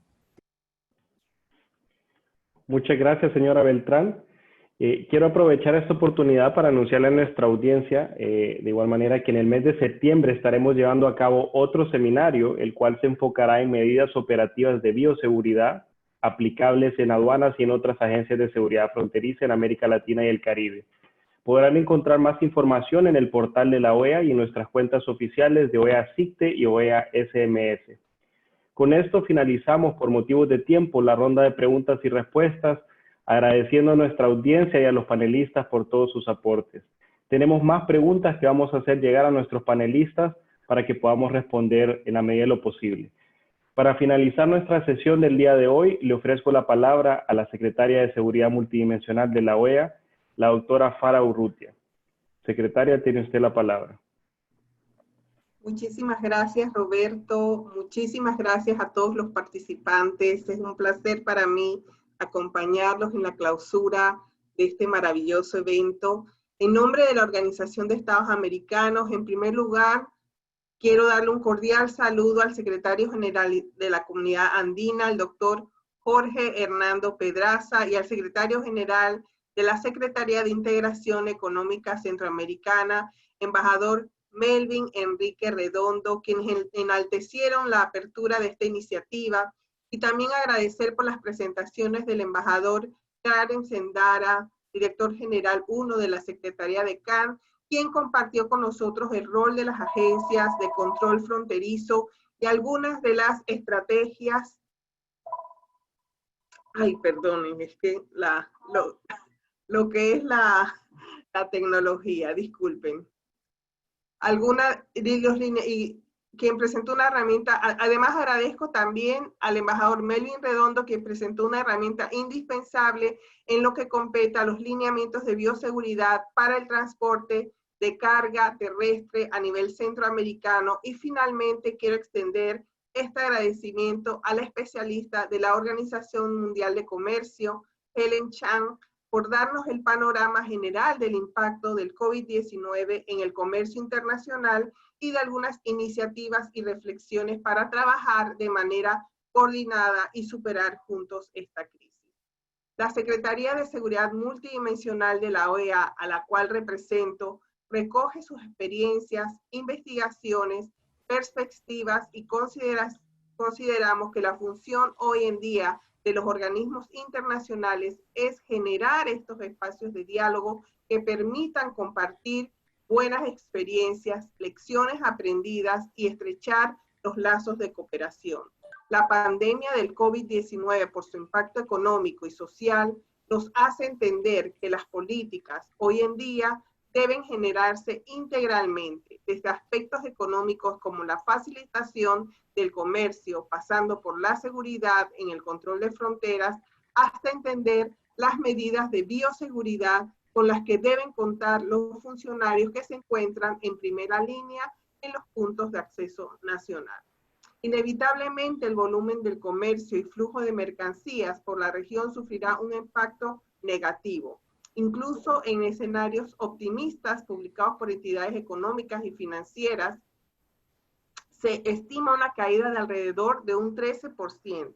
Muchas gracias, señora Beltrán. Quiero aprovechar esta oportunidad para anunciarle a nuestra audiencia, de igual manera, que en el mes de septiembre estaremos llevando a cabo otro seminario, el cual se enfocará en medidas operativas de bioseguridad aplicables en aduanas y en otras agencias de seguridad fronteriza en América Latina y el Caribe. Podrán encontrar más información en el portal de la OEA y en nuestras cuentas oficiales de OEA-SICTE y OEA-SMS. Con esto finalizamos por motivos de tiempo la ronda de preguntas y respuestas, agradeciendo a nuestra audiencia y a los panelistas por todos sus aportes. Tenemos más preguntas que vamos a hacer llegar a nuestros panelistas para que podamos responder en la medida de lo posible. Para finalizar nuestra sesión del día de hoy, le ofrezco la palabra a la Secretaria de Seguridad Multidimensional de la OEA, la doctora Farah Urrutia. Secretaria, tiene usted la palabra. Muchísimas gracias, Roberto. Muchísimas gracias a todos los participantes. Es un placer para mí acompañarlos en la clausura de este maravilloso evento. En nombre de la Organización de Estados Americanos, en primer lugar, quiero darle un cordial saludo al secretario general de la Comunidad Andina, el doctor Jorge Hernando Pedraza, y al secretario general de la Secretaría de Integración Económica Centroamericana, embajador Melvin Enrique Redondo, quienes enaltecieron la apertura de esta iniciativa, y también agradecer por las presentaciones del embajador Karen Sendara, director general 1 de la Secretaría de CAN, quien compartió con nosotros el rol de las agencias de control fronterizo y algunas de las estrategias. Ay, perdonen, es que lo que es la tecnología, disculpen. Y quien presentó una herramienta, además agradezco también al embajador Melvin Redondo, quien presentó una herramienta indispensable en lo que compete a los lineamientos de bioseguridad para el transporte de carga terrestre a nivel centroamericano. Y finalmente quiero extender este agradecimiento a la especialista de la Organización Mundial de Comercio, Helen Chang, por darnos el panorama general del impacto del COVID-19 en el comercio internacional y de algunas iniciativas y reflexiones para trabajar de manera coordinada y superar juntos esta crisis. La Secretaría de Seguridad Multidimensional de la OEA, a la cual represento, recoge sus experiencias, investigaciones, perspectivas y consideramos que la función hoy en día de los organismos internacionales es generar estos espacios de diálogo que permitan compartir buenas experiencias, lecciones aprendidas y estrechar los lazos de cooperación. La pandemia del COVID-19, por su impacto económico y social, nos hace entender que las políticas hoy en día deben generarse integralmente, desde aspectos económicos como la facilitación del comercio, pasando por la seguridad en el control de fronteras, hasta entender las medidas de bioseguridad con las que deben contar los funcionarios que se encuentran en primera línea en los puntos de acceso nacional. Inevitablemente el volumen del comercio y flujo de mercancías por la región sufrirá un impacto negativo. Incluso en escenarios optimistas publicados por entidades económicas y financieras, se estima una caída de alrededor de un 13%.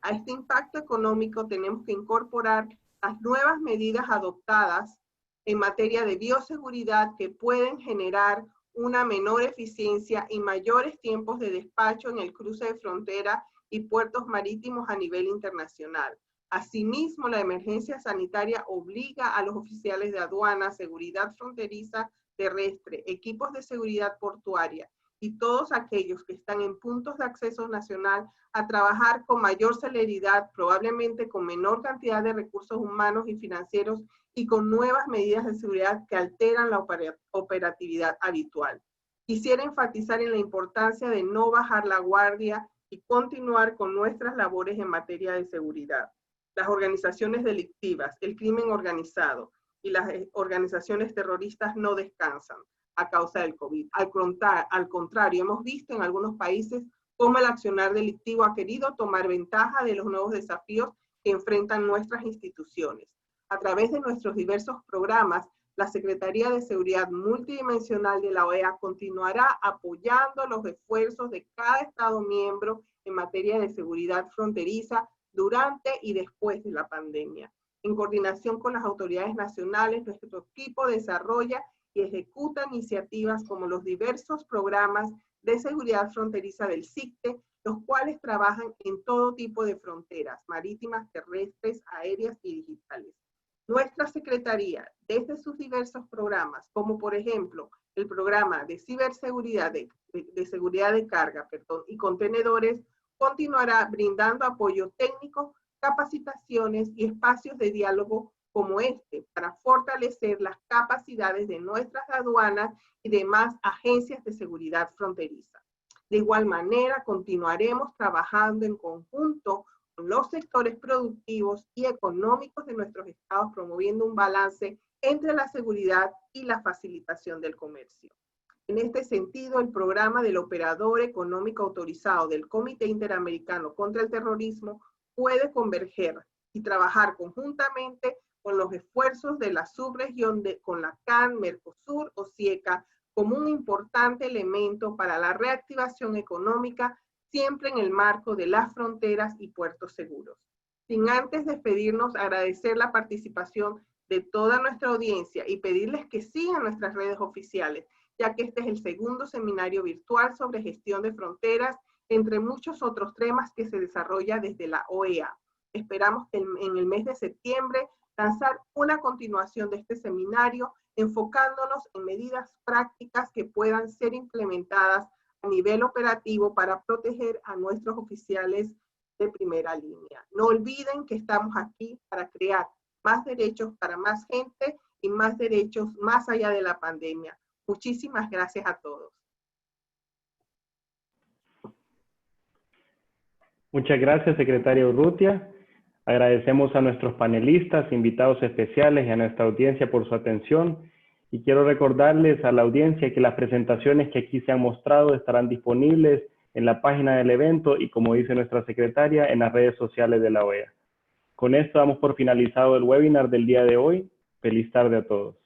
A este impacto económico tenemos que incorporar las nuevas medidas adoptadas en materia de bioseguridad que pueden generar una menor eficiencia y mayores tiempos de despacho en el cruce de frontera y puertos marítimos a nivel internacional. Asimismo, la emergencia sanitaria obliga a los oficiales de aduana, seguridad fronteriza terrestre, equipos de seguridad portuaria y todos aquellos que están en puntos de acceso nacional a trabajar con mayor celeridad, probablemente con menor cantidad de recursos humanos y financieros y con nuevas medidas de seguridad que alteran la operatividad habitual. Quisiera enfatizar en la importancia de no bajar la guardia y continuar con nuestras labores en materia de seguridad. Las organizaciones delictivas, el crimen organizado y las organizaciones terroristas no descansan a causa del COVID. Al contrario, hemos visto en algunos países cómo el accionar delictivo ha querido tomar ventaja de los nuevos desafíos que enfrentan nuestras instituciones. A través de nuestros diversos programas, la Secretaría de Seguridad Multidimensional de la OEA continuará apoyando los esfuerzos de cada Estado miembro en materia de seguridad fronteriza durante y después de la pandemia. En coordinación con las autoridades nacionales, nuestro equipo desarrolla y ejecuta iniciativas como los diversos programas de seguridad fronteriza del SICTE, los cuales trabajan en todo tipo de fronteras, marítimas, terrestres, aéreas y digitales. Nuestra Secretaría, desde sus diversos programas, como por ejemplo el programa de ciberseguridad, de seguridad de carga, y contenedores, continuará brindando apoyo técnico, capacitaciones y espacios de diálogo como este para fortalecer las capacidades de nuestras aduanas y demás agencias de seguridad fronteriza. De igual manera, continuaremos trabajando en conjunto con los sectores productivos y económicos de nuestros estados, promoviendo un balance entre la seguridad y la facilitación del comercio. En este sentido, el programa del operador económico autorizado del Comité Interamericano contra el Terrorismo puede converger y trabajar conjuntamente con los esfuerzos de la subregión con la CAN, Mercosur o CIECA como un importante elemento para la reactivación económica, siempre en el marco de las fronteras y puertos seguros. Sin antes despedirnos, agradecer la participación de toda nuestra audiencia y pedirles que sigan nuestras redes oficiales, ya que este es el segundo seminario virtual sobre gestión de fronteras, entre muchos otros temas que se desarrolla desde la OEA. Esperamos que en el mes de septiembre lanzar una continuación de este seminario, enfocándonos en medidas prácticas que puedan ser implementadas a nivel operativo para proteger a nuestros oficiales de primera línea. No olviden que estamos aquí para crear más derechos para más gente y más derechos más allá de la pandemia. Muchísimas gracias a todos. Muchas gracias, secretaria Urrutia. Agradecemos a nuestros panelistas, invitados especiales y a nuestra audiencia por su atención. Y quiero recordarles a la audiencia que las presentaciones que aquí se han mostrado estarán disponibles en la página del evento y, como dice nuestra secretaria, en las redes sociales de la OEA. Con esto damos por finalizado el webinar del día de hoy. Feliz tarde a todos.